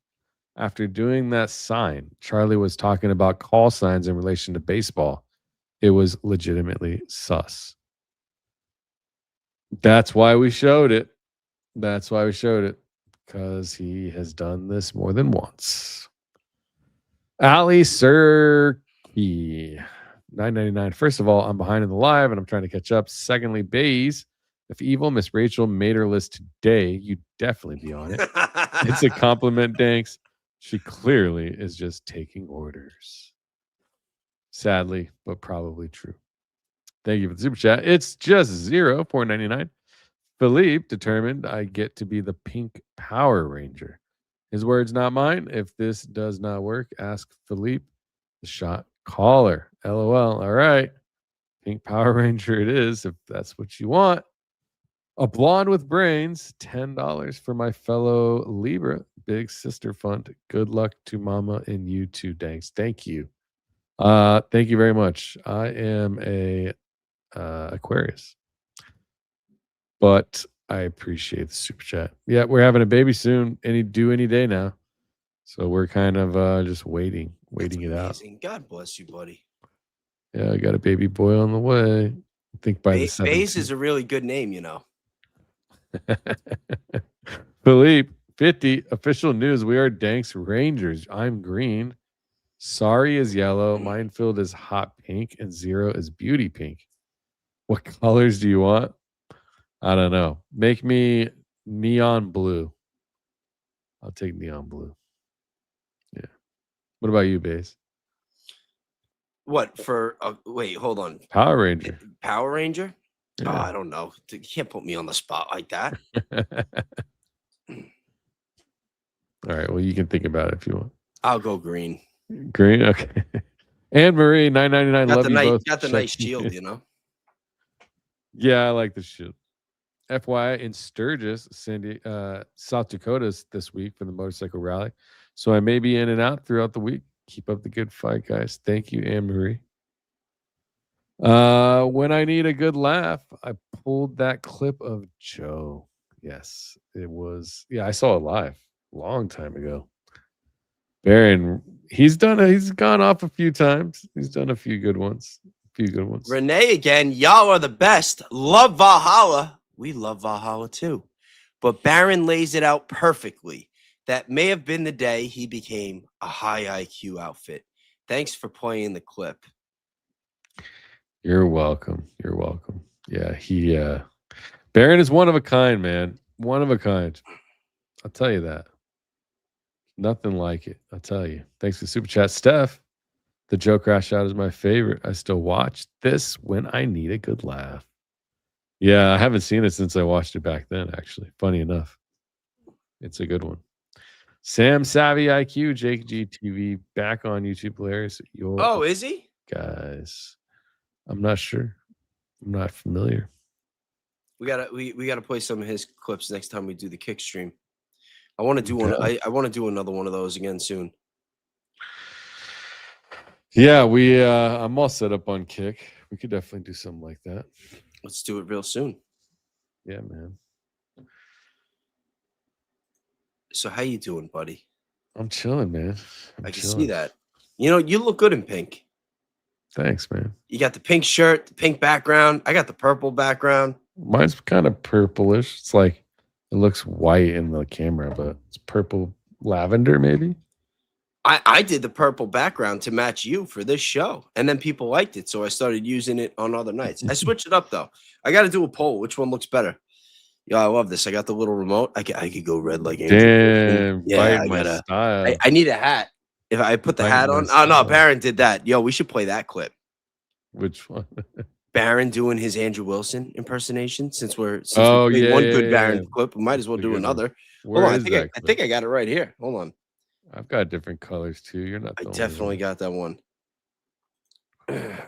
After doing that sign, Charlie was talking about call signs in relation to baseball. It was legitimately sus. That's why we showed it. Because he has done this more than once. Ali Sirki, $9.99. First of all, I'm behind in the live and I'm trying to catch up. Secondly, Bayes, if evil Miss Rachel made her list today, you'd definitely be on it. It's a compliment, Danks. She clearly is just taking orders. Sadly, but probably true. Thank you for the super chat. It's just $4.99. Philippe determined I get to be the pink Power Ranger. His words, not mine. If this does not work, ask Philippe, the shot caller. LOL. All right. Pink Power Ranger it is, if that's what you want. A blonde with brains, $10 for my fellow Libra. Big sister fund. Good luck to Mama and you too, Danks. Thank you. Thank you very much. I am a Aquarius, but I appreciate the super chat. Yeah, we're having a baby soon, any day now. So we're kind of just waiting it out.
Amazing. God bless you, buddy.
Yeah, I got a baby boy on the way. I think by the
Bayes
17th.
is a really good name, you know.
Philippe, 50 official news. We are Danks Rangers. I'm green. Sorry is yellow. Minefield is hot pink, and Zero is beauty pink. What colors do you want? I don't know. Make me neon blue. I'll take neon blue. Yeah. What about you, Bayes?
What for? Wait, hold on.
Power Ranger.
Power Ranger?
Yeah.
Oh, I don't know. You can't put me on the spot like that.
All right. Well, you can think about it if you want.
I'll go green.
Green. Okay. Anne Marie, $9.99. Love you both.
Got the nice shield, you know.
Yeah, I like the shield. FYI, in Sturgis, South Dakota this week for the motorcycle rally. So I may be in and out throughout the week. Keep up the good fight, guys. Thank you, Anne Marie. When I need a good laugh, I pulled that clip of Joe. Yes, it was. Yeah, I saw it live a long time ago. Baron, he's gone off a few times. He's done a few good ones.
Renee again. Y'all are the best. Love Valhalla. We love Valhalla too. But Baron lays it out perfectly. That may have been the day he became a high IQ outfit. Thanks for playing the clip.
You're welcome. Yeah, Baron is one of a kind, man. One of a kind. I'll tell you that. Nothing like it. I'll tell you. Thanks for the super chat, Steph. The Joe Crash Out is my favorite. I still watch this when I need a good laugh. Yeah, I haven't seen it since I watched it back then, actually. Funny enough. It's a good one. Sam Savvy IQ, Jake GTV, back on YouTube. Hilarious.
Oh, is he?
Guys, I'm not sure. I'm not familiar.
We gotta play some of his clips next time we do the kick stream. I want to do one. I want to do another one of those again soon.
Yeah, I'm all set up on Kick. We could definitely do something like that.
Let's do it real soon.
Yeah, man.
So how you doing, buddy?
I'm chilling, man.
I can see that. You know, you look good in pink.
Thanks, man.
You got the pink shirt, the pink background. I got the purple background.
Mine's kind of purplish. It's like it looks white in the camera, but it's purple lavender, maybe.
I did the purple background to match you for this show, and then people liked it, so I started using it on other nights. I switched it up though. I got to do a poll. Which one looks better? Yeah, I love this. I got the little remote. I could go red like Andrew.
Damn,
yeah.
my style.
I need a hat. If I put the hat on, oh no, Baron did that. Yo, we should play that clip.
Which one?
Baron doing his Andrew Wilson impersonation. Since we played one good Baron clip, we might as well do another. Hold on, I think I got it right here. Hold on.
I've got different colors too. You're not.
I definitely got that one.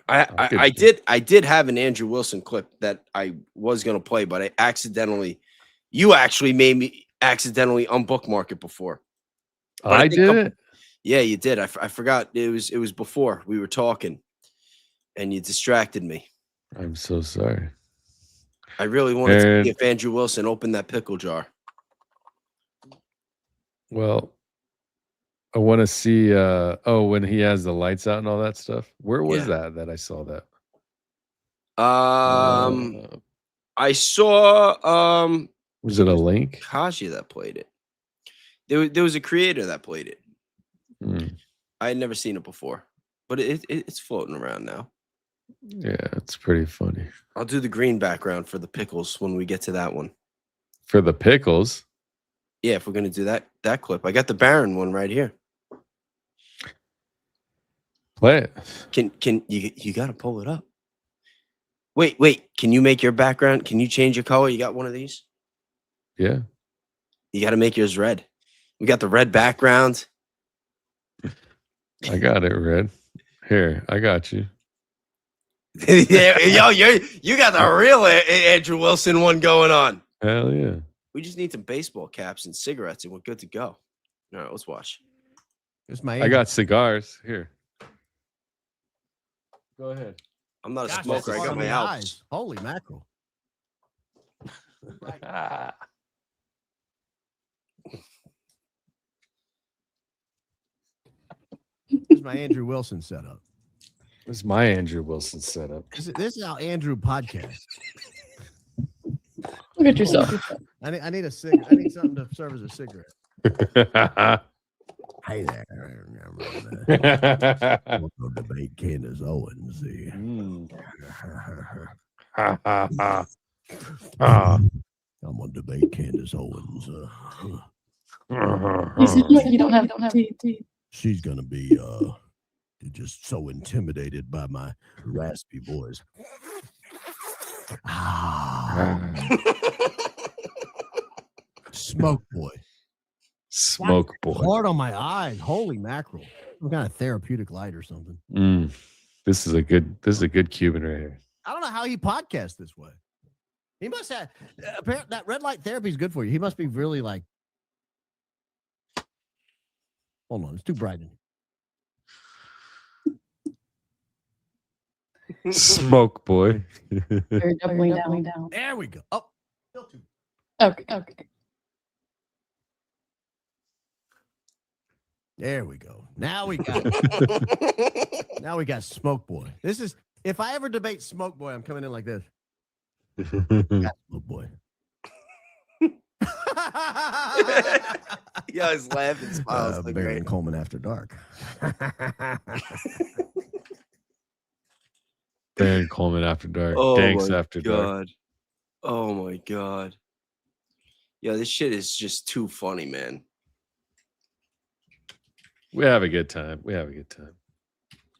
I did have an Andrew Wilson clip that I was gonna play, but you actually made me accidentally unbookmark it before. But
I did it.
Yeah, you did. I forgot it was before we were talking, and you distracted me.
I'm so sorry.
I really wanted to see if Andrew Wilson opened that pickle jar.
Well, I want to see when he has the lights out and all that stuff. Where was that I saw that?
I saw
was it a link?
Kaji that played it. There was a creator that played it. I had never seen it before, but it's floating around now.
Yeah, it's pretty funny.
I'll do the green background for the pickles when we get to that one.
For the pickles?
Yeah, if we're gonna do that clip. I got the Baron one right here.
Play it.
Can you got to pull it up? Wait. Can you make your background? Can you change your color? You got one of these?
Yeah.
You got to make yours red. We got the red background.
I got it red. Here, I got you.
Yo, you got the real Andrew Wilson one going on.
Hell yeah.
We just need some baseball caps and cigarettes, and we're good to go. All right, let's watch.
It's my
I got cigars here. Go ahead.
I'm not a
Gosh,
smoker. I
that's
got
on
my
the
Alps.
eyes. Holy mackerel. This is my Andrew Wilson setup.
This is my Andrew Wilson setup.
This is our Andrew podcast.
Look at yourself.
I need a cig. I need something to serve as a cigarette. Hey there. I'm going to debate Candace Owens. I'm going to debate Candace Owens.
You don't have teeth.
She's going to be just so intimidated by my raspy voice. Smoke boy.
Smoke boy.
Hard on my eyes. Holy mackerel. Some kind of therapeutic light or something.
This is a good Cuban right here.
I don't know how he podcasts this way. He must have apparently that red light therapy is good for you. He must be really like. Hold on, it's too bright in
here. Smoke boy.
You're definitely down.
There we go. Oh, still too.
Okay.
There we go. Now we got Smoke Boy. This is if I ever debate Smoke Boy, I'm coming in like this. Got Smoke Boy.
Yeah, he's laughing, smiles.
Barry and Coleman after dark.
Barry and Coleman after dark.
Oh
Danks
my
after
god.
dark.
Oh my god. Yeah, this shit is just too funny, man.
We have a good time.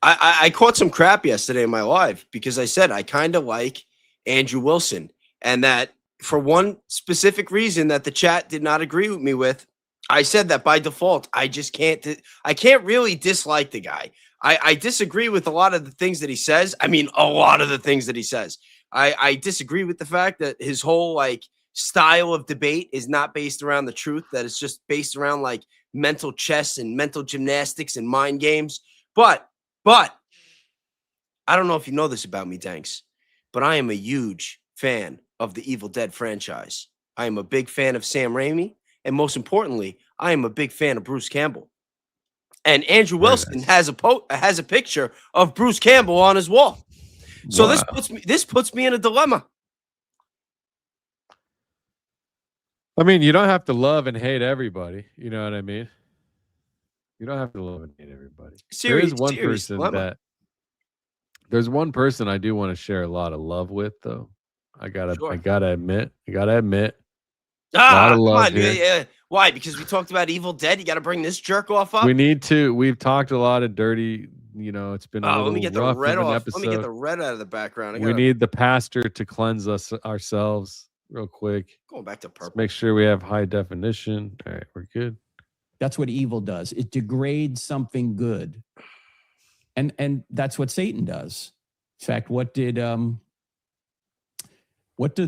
I caught some crap yesterday in my live because I said I kind of like Andrew Wilson, and that for one specific reason that the chat did not agree with me with, I said that by default, I just can't. I can't really dislike the guy. I disagree with a lot of the things that he says. I mean, a lot of the things that he says. I disagree with the fact that his whole like style of debate is not based around the truth. That it's just based around like mental chess and mental gymnastics and mind games. But I don't know if you know this about me, Danks, but I am a huge fan of the Evil Dead franchise. I am a big fan of Sam Raimi, and most importantly, I am a big fan of Bruce Campbell. And Andrew Wilson has a picture of Bruce Campbell on his wall. So this puts me in a dilemma.
I mean, you don't have to love and hate everybody. You know what I mean? You don't have to love and hate everybody. There's one person I do want to share a lot of love with, though. I gotta admit. A lot of love here.
Yeah. Why? Because we talked about Evil Dead. You got to bring this jerk off up.
We need to. We've talked a lot of dirty. You know, it's been a little
let me get the
rough
red
of an
off.
episode.
Let me get the red out of the background.
We need the pastor to cleanse us ourselves real quick.
Going back to purple.
Let's make sure we have high definition. All right, we're good.
That's what evil does. It degrades something good. And that's what Satan does. In fact, what did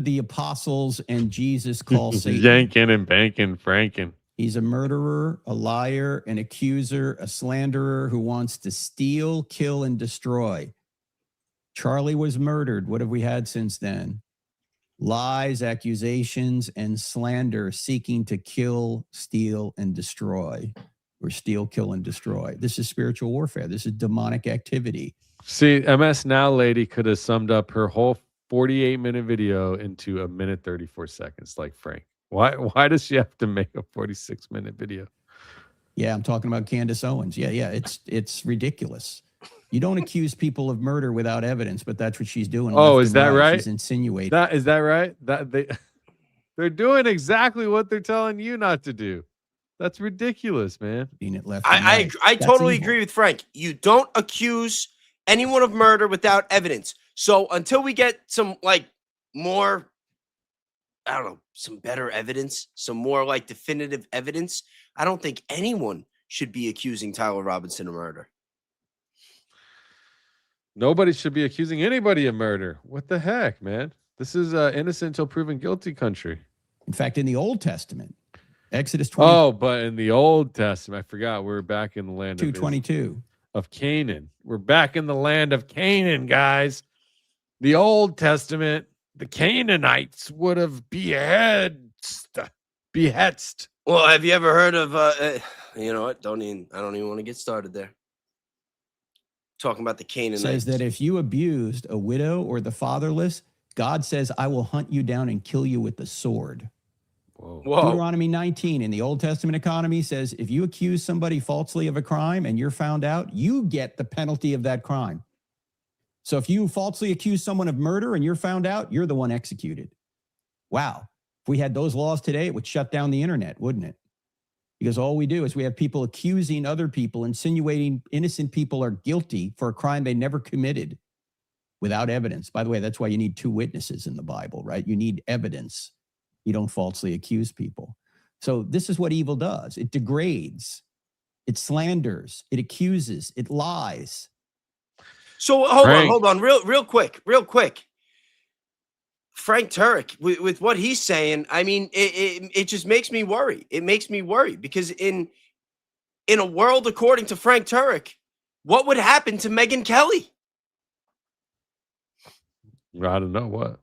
the apostles and Jesus call Satan?
Yanking and banking, Franken.
He's a murderer, a liar, an accuser, a slanderer who wants to steal, kill, and destroy. Charlie was murdered. What have we had since then? Lies, accusations, and slander seeking to kill, steal, and destroy. Or steal, kill, and destroy. This is spiritual warfare. This is demonic activity.
See, MS Now lady could have summed up her whole 48-minute video into a minute 34 seconds, like Frank. Why does she have to make a 46-minute video?
Yeah, I'm talking about Candace Owens. Yeah, it's ridiculous. You don't accuse people of murder without evidence, but that's what she's doing.
Oh, is that right?
She's insinuating.
Is that right? They're doing exactly what they're telling you not to do. That's ridiculous, man.
I totally agree with Frank. You don't accuse anyone of murder without evidence. So until we get some like more, I don't know, some better evidence, some more like definitive evidence, I don't think anyone should be accusing Tyler Robinson of murder.
Nobody should be accusing anybody of murder. What the heck, man? This is innocent until proven guilty country.
In fact, in the Old Testament, Exodus 20.
Oh, but in the Old Testament, I forgot we're back in the land
2:22
of Canaan. We're back in the land of Canaan, guys. The Old Testament, the Canaanites would have beheaded.
Well, have you ever heard of you know what? I don't even want to get started there. Talking about the Canaanites.
Says that if you abused a widow or the fatherless, God says, I will hunt you down and kill you with the sword.
Whoa.
Deuteronomy 19 in the Old Testament economy says, if you accuse somebody falsely of a crime and you're found out, you get the penalty of that crime. So if you falsely accuse someone of murder and you're found out, you're the one executed. Wow. If we had those laws today, it would shut down the internet, wouldn't it? Because all we do is we have people accusing other people, insinuating innocent people are guilty for a crime they never committed without evidence. By the way, that's why you need 2 witnesses in the Bible, right? You need evidence. You don't falsely accuse people. So this is what evil does. It degrades, it slanders, it accuses, it lies.
So hold on, real quick. Frank Turek, with what he's saying, I mean, it just makes me worry. It makes me worry because in a world according to Frank Turek, what would happen to Megyn Kelly?
I don't know what.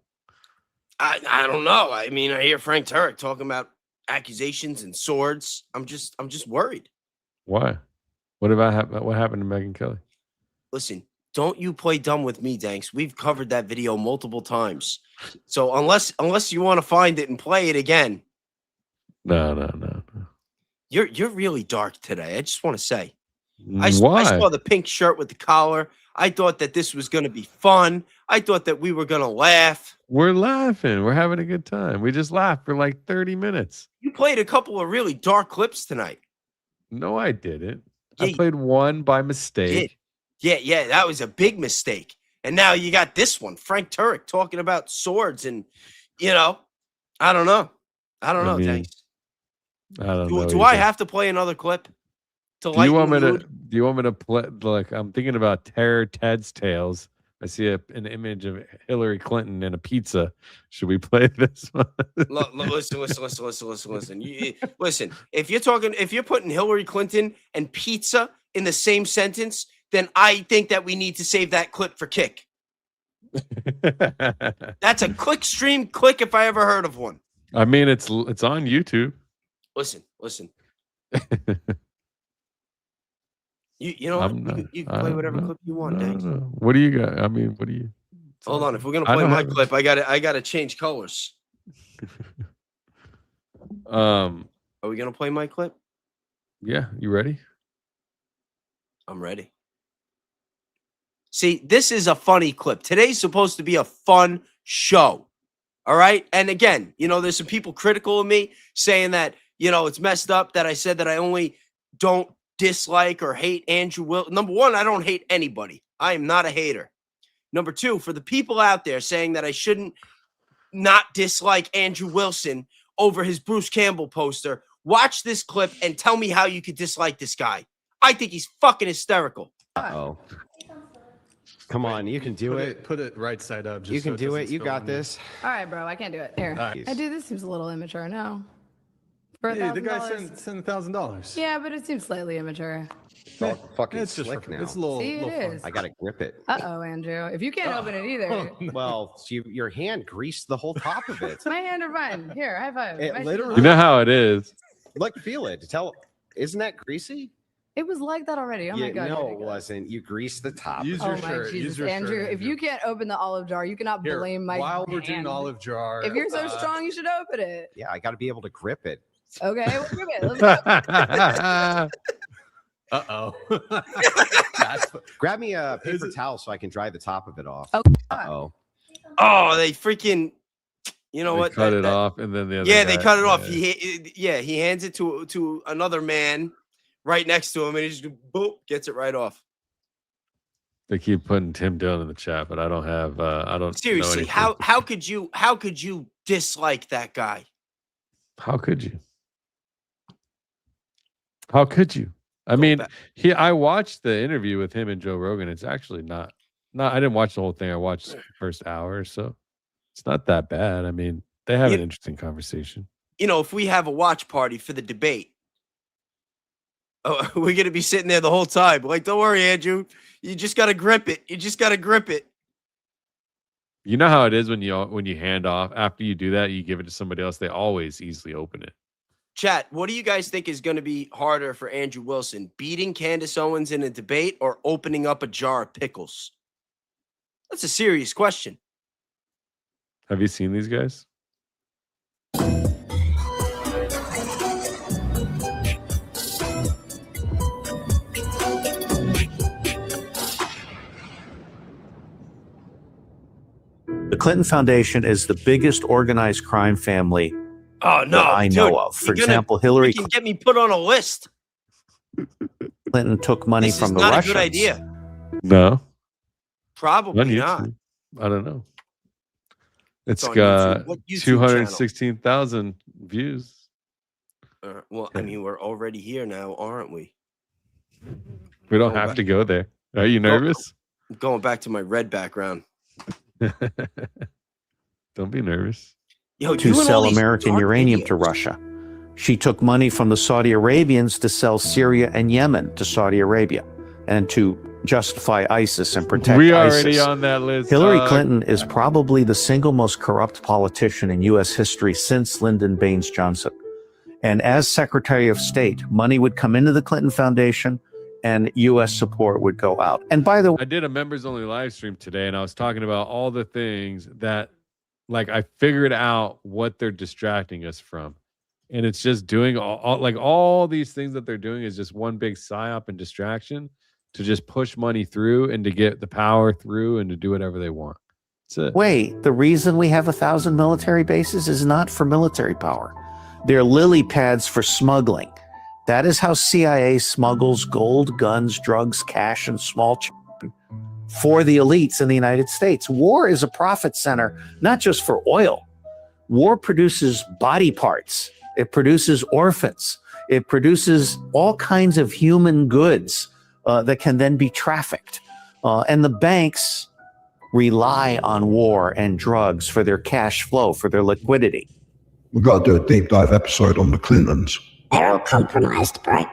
I don't know. I mean, I hear Frank Turek talking about accusations and swords. I'm just worried.
Why? What happened to Megyn Kelly?
Listen, don't you play dumb with me, Danks. We've covered that video multiple times. So unless you want to find it and play it again.
No.
You're really dark today. I just want to say.
Why?
I saw the pink shirt with the collar. I thought that this was going to be fun. I thought that we were going to laugh.
We're laughing. We're having a good time. We just laughed for like 30 minutes.
You played a couple of really dark clips tonight.
No, I didn't.
Yeah,
I played one by mistake.
Yeah, that was a big mistake. And now you got this one, Frank Turek talking about swords and, I don't know.
I mean,
Danks.
I don't know.
Do I have to play another clip?
Do you want me to play? Like, I'm thinking about Terror Ted's Tales. I see an image of Hillary Clinton and a pizza. Should we play this one?
Listen. Listen, if you're putting Hillary Clinton and pizza in the same sentence, then I think that we need to save that clip for Kick. That's a click stream click if I ever heard of one.
I mean, it's on YouTube.
Listen. You know what? You can play whatever clip you want, Danks.
What do you got? I mean, what do you?
Hold on. If we're gonna play my clip, I gotta change colors. Are we gonna play my clip?
Yeah, you ready?
I'm ready. See, this is a funny clip. Today's supposed to be a fun show. All right. And again, there's some people critical of me saying that, it's messed up that I said that I only don't dislike or hate Andrew Wilson. Number one, I don't hate anybody. I am not a hater. Number two, for the people out there saying that I shouldn't not dislike Andrew Wilson over his Bruce Campbell poster, watch this clip and tell me how you could dislike this guy. I think he's fucking hysterical.
Uh-oh. Come on, you can do it.
Put it right side up.
You can do it. You got this.
All right, bro. I can't do it. Here. This seems a little immature. No. For
Hey, the guy
$1,000.
sent $1,000.
Yeah, but it seems slightly immature.
It's all fucking
It's just
slick
for,
now.
it's a little.
See, it
little fun.
is.
I gotta grip it.
Uh-oh, Andrew. If you can't open it either.
Well, your hand greased the whole top of it.
My hand or mine. Here, high five.
It
My
literally-
You know how it is.
Look, feel it. Isn't that greasy?
It was like that already. Oh my God.
No, it wasn't. You greased the top.
Use
Oh
your
my
shirt.
Jesus,
Use your
Andrew.
shirt,
If you can't open the olive jar, you cannot
Here,
blame my
while we're
hand.
doing olive jar.
If you're so strong, you should open it.
Yeah, I got to be able to grip it.
Okay, well, grip it. Let's go.
Uh-oh.
Grab me a paper towel so I can dry the top of it off.
Oh,
Uh-oh.
Oh, they freaking You know
They
what?
cut it off, and then the other
Yeah, they
guy-
cut it off.
yeah.
He hands it to another man right next to him, and he just boop gets it right off.
They keep putting Tim Dillon in the chat, but I don't have. I don't
Seriously,
know
how could you dislike that guy?
How could you? How could you? I mean, I watched the interview with him and Joe Rogan. It's actually not. I didn't watch the whole thing. I watched the first hour or so. It's not that bad. I mean, they have an interesting conversation.
You know, if we have a watch party for the debate, we're gonna be sitting there the whole time. Like, don't worry, Andrew. You just gotta grip it. You just gotta grip it.
You know how it is when you hand off after you do that, you give it to somebody else. They always easily open it.
Chat, what do you guys think is going to be harder for Andrew Wilson? Beating Candace Owens in a debate or opening up a jar of pickles? That's a serious question.
Have you seen these guys?
The Clinton Foundation is the biggest organized crime family that I know of. For example, Hillary
can get me put on a list.
Clinton took money
This
from
is
the
not
Russians.
a good idea.
No.
Probably not.
I don't know. It's
on
got
YouTube. What YouTube
216,000 views.
Well, I mean, we're already here now, aren't we?
We don't
Go
have
back.
to go there. Are you nervous?
Going back to my red background.
Don't be nervous.
Yo,
To sell American uranium to Russia. She took money from the Saudi Arabians to sell Syria and Yemen to Saudi Arabia and to justify ISIS and protect
We
ISIS.
already on that list.
Hillary Clinton is probably the single most corrupt politician in U.S. history since Lyndon Baines Johnson. And as Secretary of State, money would come into the Clinton Foundation and U.S. support would go out. And by the way,
I did a members only live stream today, and I was talking about all the things that, like, I figured out what they're distracting us from. And it's just doing all these things that they're doing is just one big psyop and distraction to just push money through and to get the power through and to do whatever they want.
Wait, the reason we have 1,000 military bases is not for military power. They're lily pads for smuggling. That is how CIA smuggles gold, guns, drugs, cash, and small children for the elites in the United States. War is a profit center, not just for oil. War produces body parts. It produces orphans. It produces all kinds of human goods that can then be trafficked. And the banks rely on war and drugs for their cash flow, for their liquidity.
We've got to do a deep dive episode on the Clintons.
They're all compromised, bro.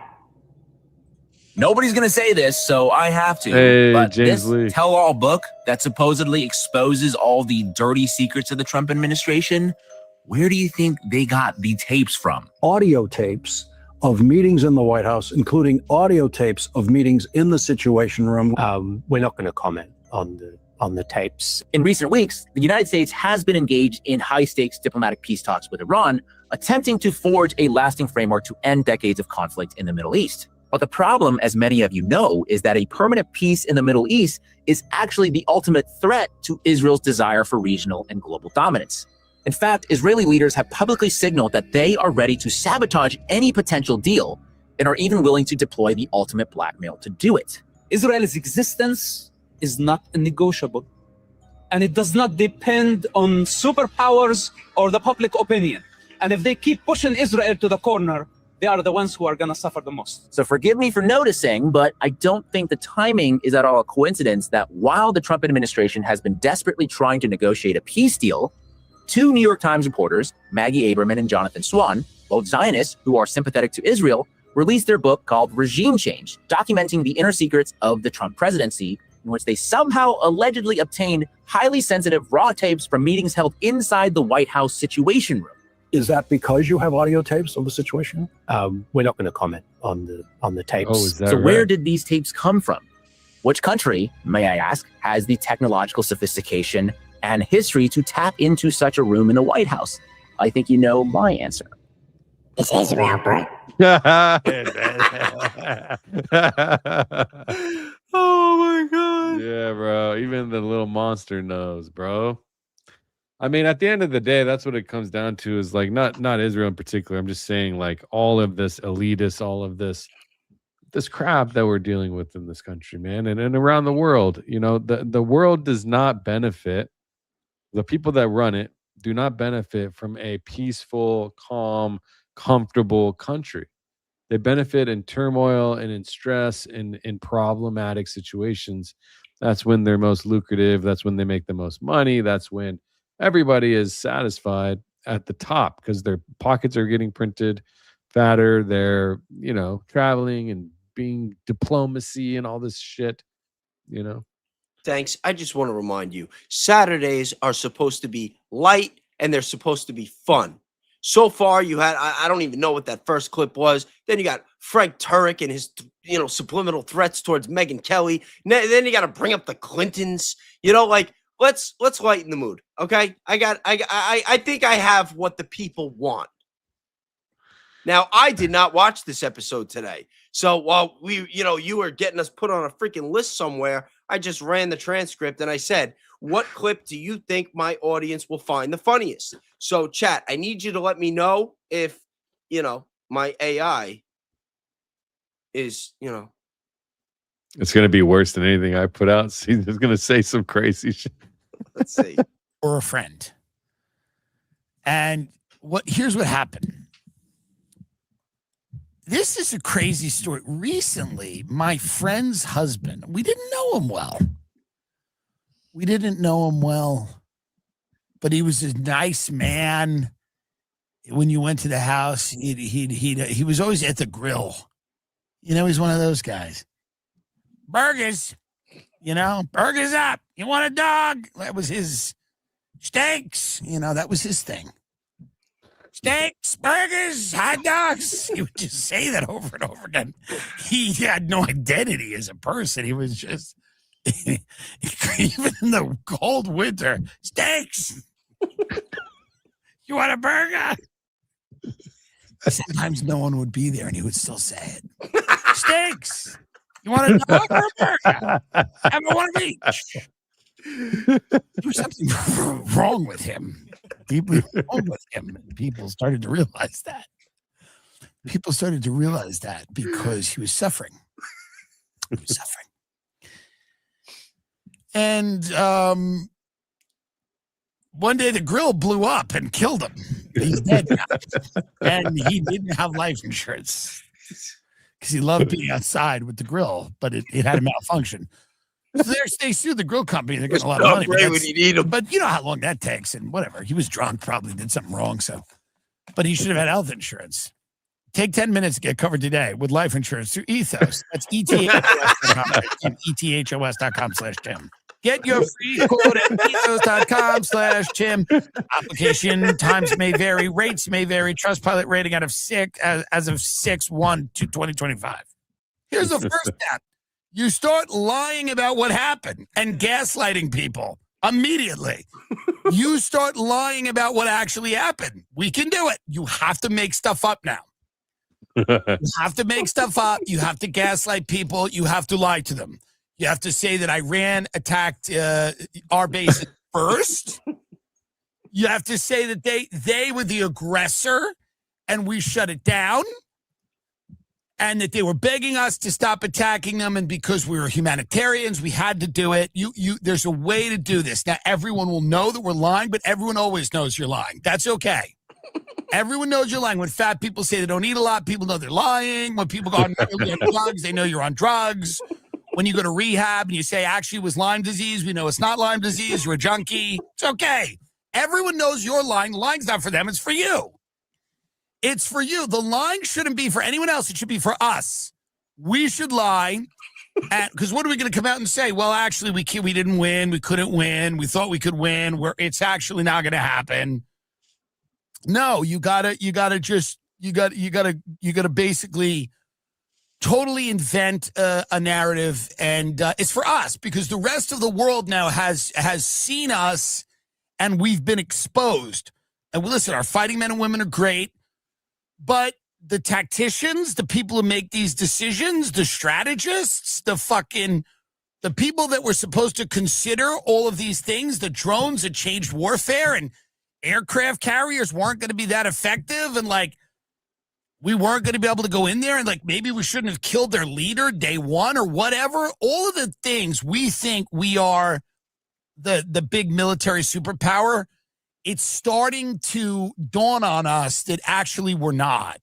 Nobody's gonna say this, so I have to.
Hey,
but
James
this
Lee.
tell-all book that supposedly exposes all the dirty secrets of the Trump administration, where do you think they got the tapes from?
Audio tapes of meetings in the White House, including audio tapes of meetings in the Situation Room.
We're not going to comment on the tapes.
In recent weeks, the United States has been engaged in high-stakes diplomatic peace talks with Iran, attempting to forge a lasting framework to end decades of conflict in the Middle East. But the problem, as many of you know, is that a permanent peace in the Middle East is actually the ultimate threat to Israel's desire for regional and global dominance. In fact, Israeli leaders have publicly signaled that they are ready to sabotage any potential deal and are even willing to deploy the ultimate blackmail to do it.
Israel's existence is not negotiable, and it does not depend on superpowers or the public opinion. And if they keep pushing Israel to the corner, they are the ones who are going to suffer the most.
So forgive me for noticing, but I don't think the timing is at all a coincidence that while the Trump administration has been desperately trying to negotiate a peace deal, two New York Times reporters, Maggie Aberman and Jonathan Swan, both Zionists who are sympathetic to Israel, released their book called Regime Change, documenting the inner secrets of the Trump presidency, in which they somehow allegedly obtained highly sensitive raw tapes from meetings held inside the White House Situation Room.
Is that because you have audio tapes of the Situation?
We're not going to comment on the tapes.
Oh, is that
So
right?
where did these tapes come from? Which country, may I ask, has the technological sophistication and history to tap into such a room in the White House? I think you know my answer. It's Israel, bro.
Oh my god.
Yeah, bro. Even the little monster knows, bro. I mean, at the end of the day, that's what it comes down to is like not Israel in particular. I'm just saying like all of this elitist, all of this crap that we're dealing with in this country, man, and around the world. You know, the world does not benefit. The people that run it do not benefit from a peaceful, calm, comfortable country. They benefit in turmoil and in stress and in problematic situations. That's when they're most lucrative. That's when they make the most money. That's when everybody is satisfied at the top because their pockets are getting printed fatter. They're, traveling and being diplomacy and all this shit,
Thanks. I just want to remind you, Saturdays are supposed to be light and they're supposed to be fun. So far, you had, I don't even know what that first clip was. Then you got Frank Turek and his, subliminal threats towards Megyn Kelly. Then you got to bring up the Clintons. Let's lighten the mood. Okay. I think I have what the people want. Now, I did not watch this episode today. So while you were getting us put on a freaking list somewhere, I just ran the transcript and I said, what clip do you think my audience will find the funniest? So chat, I need you to let me know if, my AI is,
It's going to be worse than anything I put out. See, it's going to say some crazy shit.
Let's see.
Or a friend. And here's what happened. This is a crazy story. Recently, my friend's husband, we didn't know him well. But he was a nice man. When you went to the house, he was always at the grill. He's one of those guys. Burgers, burgers up. You want a dog? That was his steaks. That was his thing. Steaks, burgers, hot dogs. He would just say that over and over again. He had no identity as a person. He was just, even in the cold winter, steaks. You want a burger? Sometimes no one would be there and he would still say it. Steaks. You want a dog or a burger? Have one of each. There was something wrong with him. People started to realize that. People started to realize that because he was suffering. And one day the grill blew up and killed him. He's dead now. And he didn't have life insurance because he loved being outside with the grill, but it had a malfunction. So they sued the grill company. They're getting a lot of money. But you know how long that takes and whatever. He was drunk, probably did something wrong. But he should have had health insurance. Take 10 minutes to get covered today with life insurance through Ethos. That's ETHOS.com. ETHOS.com/Tim. Get your free quote at ethos.com/Tim. Application times may vary. Rates may vary. Trustpilot rating out of 6 as of 6/1/2025. Here's the first step. You start lying about what happened and gaslighting people immediately. You start lying about what actually happened. We can do it. You have to make stuff up now. You have to make stuff up. You have to gaslight people. You have to lie to them. You have to say that Iran attacked our base first. You have to say that they were the aggressor and we shut it down. And that they were begging us to stop attacking them, and because we were humanitarians, we had to do it. There's a way to do this. Now, everyone will know that we're lying, but everyone always knows you're lying. That's okay. Everyone knows you're lying. When fat people say they don't eat a lot, people know they're lying. When people go on drugs, they know you're on drugs. When you go to rehab and you say, actually, it was Lyme disease, we know it's not Lyme disease, you're a junkie. It's okay. Everyone knows you're lying. Lying's not for them, it's for you. It's for you. The lying shouldn't be for anyone else. It should be for us. We should lie. Because what are we going to come out and say? Well, actually, we didn't win. We couldn't win. We thought we could win. It's actually not going to happen. No, you gotta basically totally invent a narrative, and it's for us because the rest of the world now has seen us, and we've been exposed. And listen, our fighting men and women are great. But the tacticians, the people who make these decisions, the strategists, the fucking the people that were supposed to consider all of these things, the drones that changed warfare and aircraft carriers weren't going to be that effective, and like we weren't going to be able to go in there, and like maybe we shouldn't have killed their leader day one or whatever. All of the things we think we are the big military superpower, it's starting to dawn on us that actually we're not.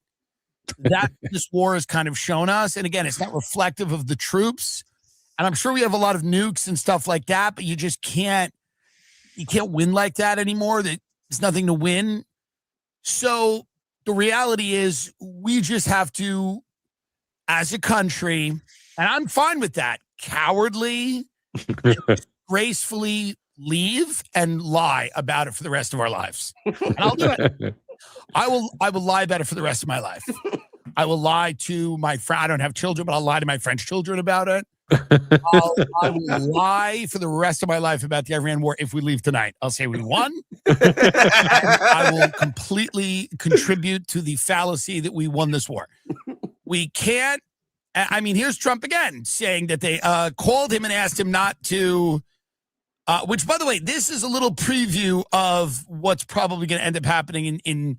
That this war has kind of shown us. And again, it's not reflective of the troops. And I'm sure we have a lot of nukes and stuff like that, but you just can't win like that anymore. There's nothing to win. So the reality is we just have to, as a country, and I'm fine with that, cowardly, gracefully leave and lie about it for the rest of our lives. And I'll do it. I will lie about it for the rest of my life. I will lie to my friend. I don't have children, but I'll lie to my French children about it. I will lie for the rest of my life about the Iran war if we leave tonight. I'll say we won. I will completely contribute to the fallacy that we won this war. We can't. I mean, here's Trump again saying that they called him and asked him not to, which, by the way, this is a little preview of what's probably going to end up happening in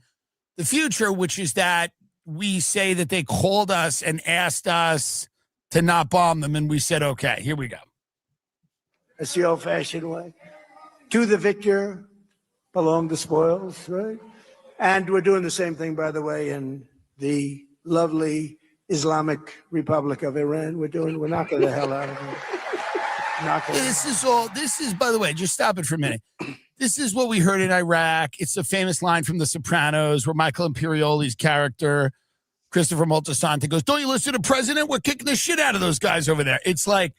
the future, which is that we say that they called us and asked us to not bomb them, and we said, okay, here we go.
That's the old-fashioned way. To the victor belong the spoils, right? And we're doing the same thing, by the way, in the lovely Islamic Republic of Iran. We're knocking the hell out of it.
This is, by the way, just stop it for a minute. This is what we heard in Iraq. It's a famous line from The Sopranos where Michael Imperioli's character, Christopher Moltisanti, goes, don't you listen to President? We're kicking the shit out of those guys over there. It's like,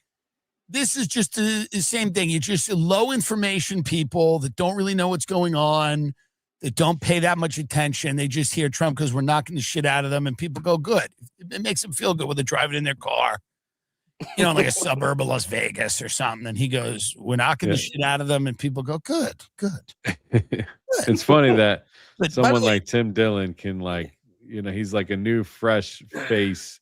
this is just the same thing. You're just low information people that don't really know what's going on, that don't pay that much attention. They just hear Trump because we're knocking the shit out of them, and people go, good. It makes them feel good when they're driving in their car, like a suburb of Las Vegas or something. And he goes, we're knocking the shit out of them, and people go, good.
It's funny that
But
someone like Tim Dillon can he's like a new fresh face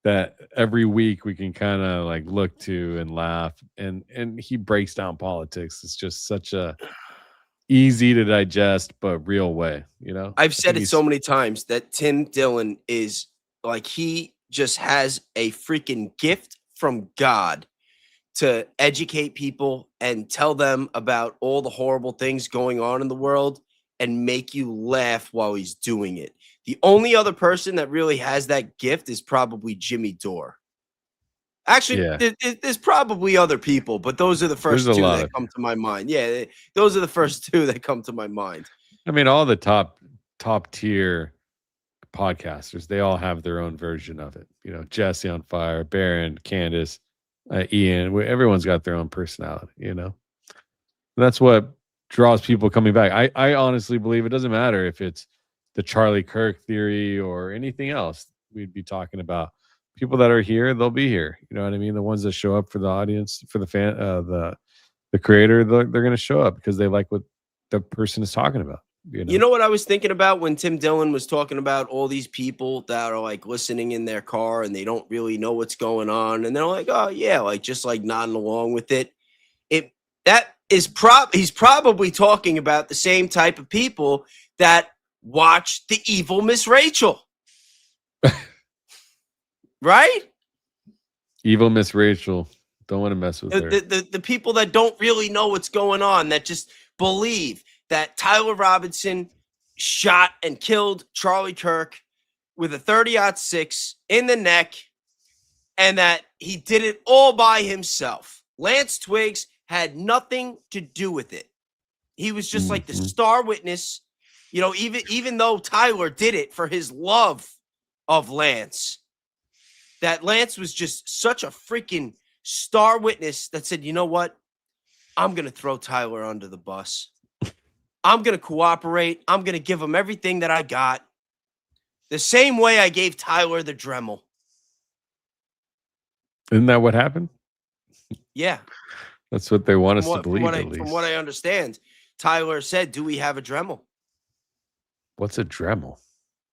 that every week we can kind of like look to and laugh, and he breaks down politics. It's just such a easy to digest but real way.
I've said it so many times that Tim Dillon is like, he just has a freaking gift from God to educate people and tell them about all the horrible things going on in the world and make you laugh while he's doing it. The only other person that really has that gift is probably Jimmy Dore. Actually, there's probably other people, but those are the first two that come to my mind. Yeah, those are the first two that come to my mind.
I mean, all the top tier podcasters, they all have their own version of it. Jesse on Fire, Barron, Candace, Ian, everyone's got their own personality, And that's what draws people coming back. I honestly believe it doesn't matter if it's the Charlie Kirk theory or anything else we'd be talking about. People that are here, they'll be here. You know what I mean? The ones that show up for the audience, for the fan, the creator, they're going to show up because they like what the person is talking about.
You know what I was thinking about when Tim Dillon was talking about all these people that are like listening in their car and they don't really know what's going on, and they're like, oh yeah, like just like nodding along with it. He's probably talking about the same type of people that watch The Evil Miss Rachel. Right?
Evil Miss Rachel. Don't want to mess with her.
The people that don't really know what's going on, that just believe that Tyler Robinson shot and killed Charlie Kirk with a 30-06 in the neck, and that he did it all by himself. Lance Twiggs had nothing to do with it. He was just like the star witness, even though Tyler did it for his love of Lance. That Lance was just such a freaking star witness that said, you know what? I'm going to throw Tyler under the bus. I'm going to cooperate. I'm going to give him everything that I got. The same way I gave Tyler the Dremel.
Isn't that what happened?
Yeah.
That's what they want us to believe,
From what I understand, Tyler said, do we have a Dremel?
What's a Dremel?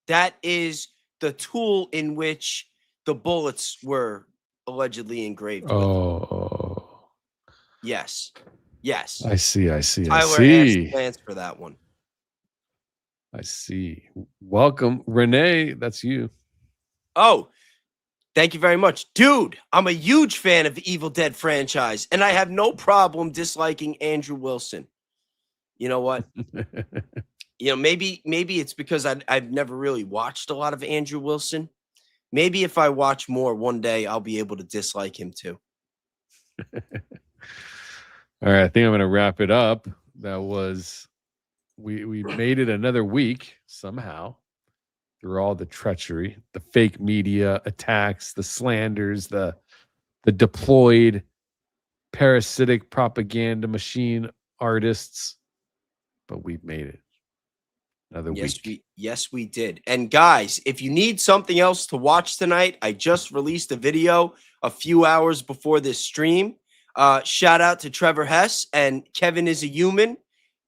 That is the tool in which the bullets were allegedly engraved with.
Oh,
Yes. Yes.
I see. I
Tyler
see.
asked Lance for that one.
I see. Welcome, Renee. That's you.
Oh, thank you very much. Dude, I'm a huge fan of the Evil Dead franchise, and I have no problem disliking Andrew Wilson. You know what? Maybe it's because I've never really watched a lot of Andrew Wilson. Maybe if I watch more one day, I'll be able to dislike him too.
All right, I think I'm going to wrap it up. That was we made it another week somehow through all the treachery, the fake media attacks, the slanders, the deployed parasitic propaganda machine artists, but we've made it another week.
Yes, we did. And guys, if you need something else to watch tonight, I just released a video a few hours before this stream. Shout out to Trevor Hess and Kevin is a Human.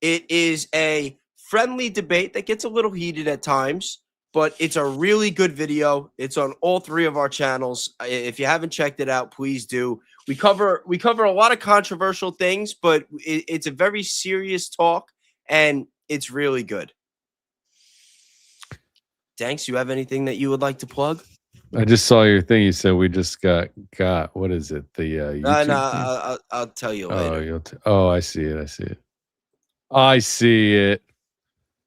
It is a friendly debate that gets a little heated at times, but it's a really good video. It's on all three of our channels. If you haven't checked it out, please do. We cover a lot of controversial things, but it's a very serious talk, and it's really good. Danks, you have anything that you would like to plug?
I just saw your thing. You said we just got what is it? The YouTube
No, I'll tell you later.
I see it. I see it.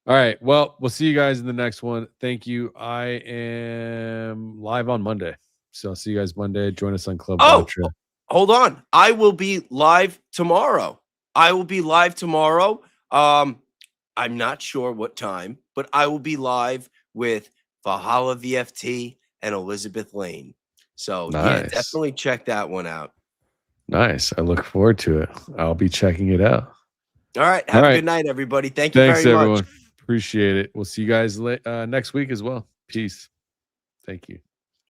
All right. Well, we'll see you guys in the next one. Thank you. I am live on Monday. So I'll see you guys Monday. Join us on Club.
Oh, hold on. I will be live tomorrow. I'm not sure what time, but I will be live with Valhalla VFT and Elizabeth Lane. So yeah, definitely check that one out.
Nice. I look forward to it. I'll be checking it out.
All right. Have a good night, everybody. Thank you
Thanks,
very much.
everyone. Appreciate it. We'll see you guys next week as well. Peace. Thank you.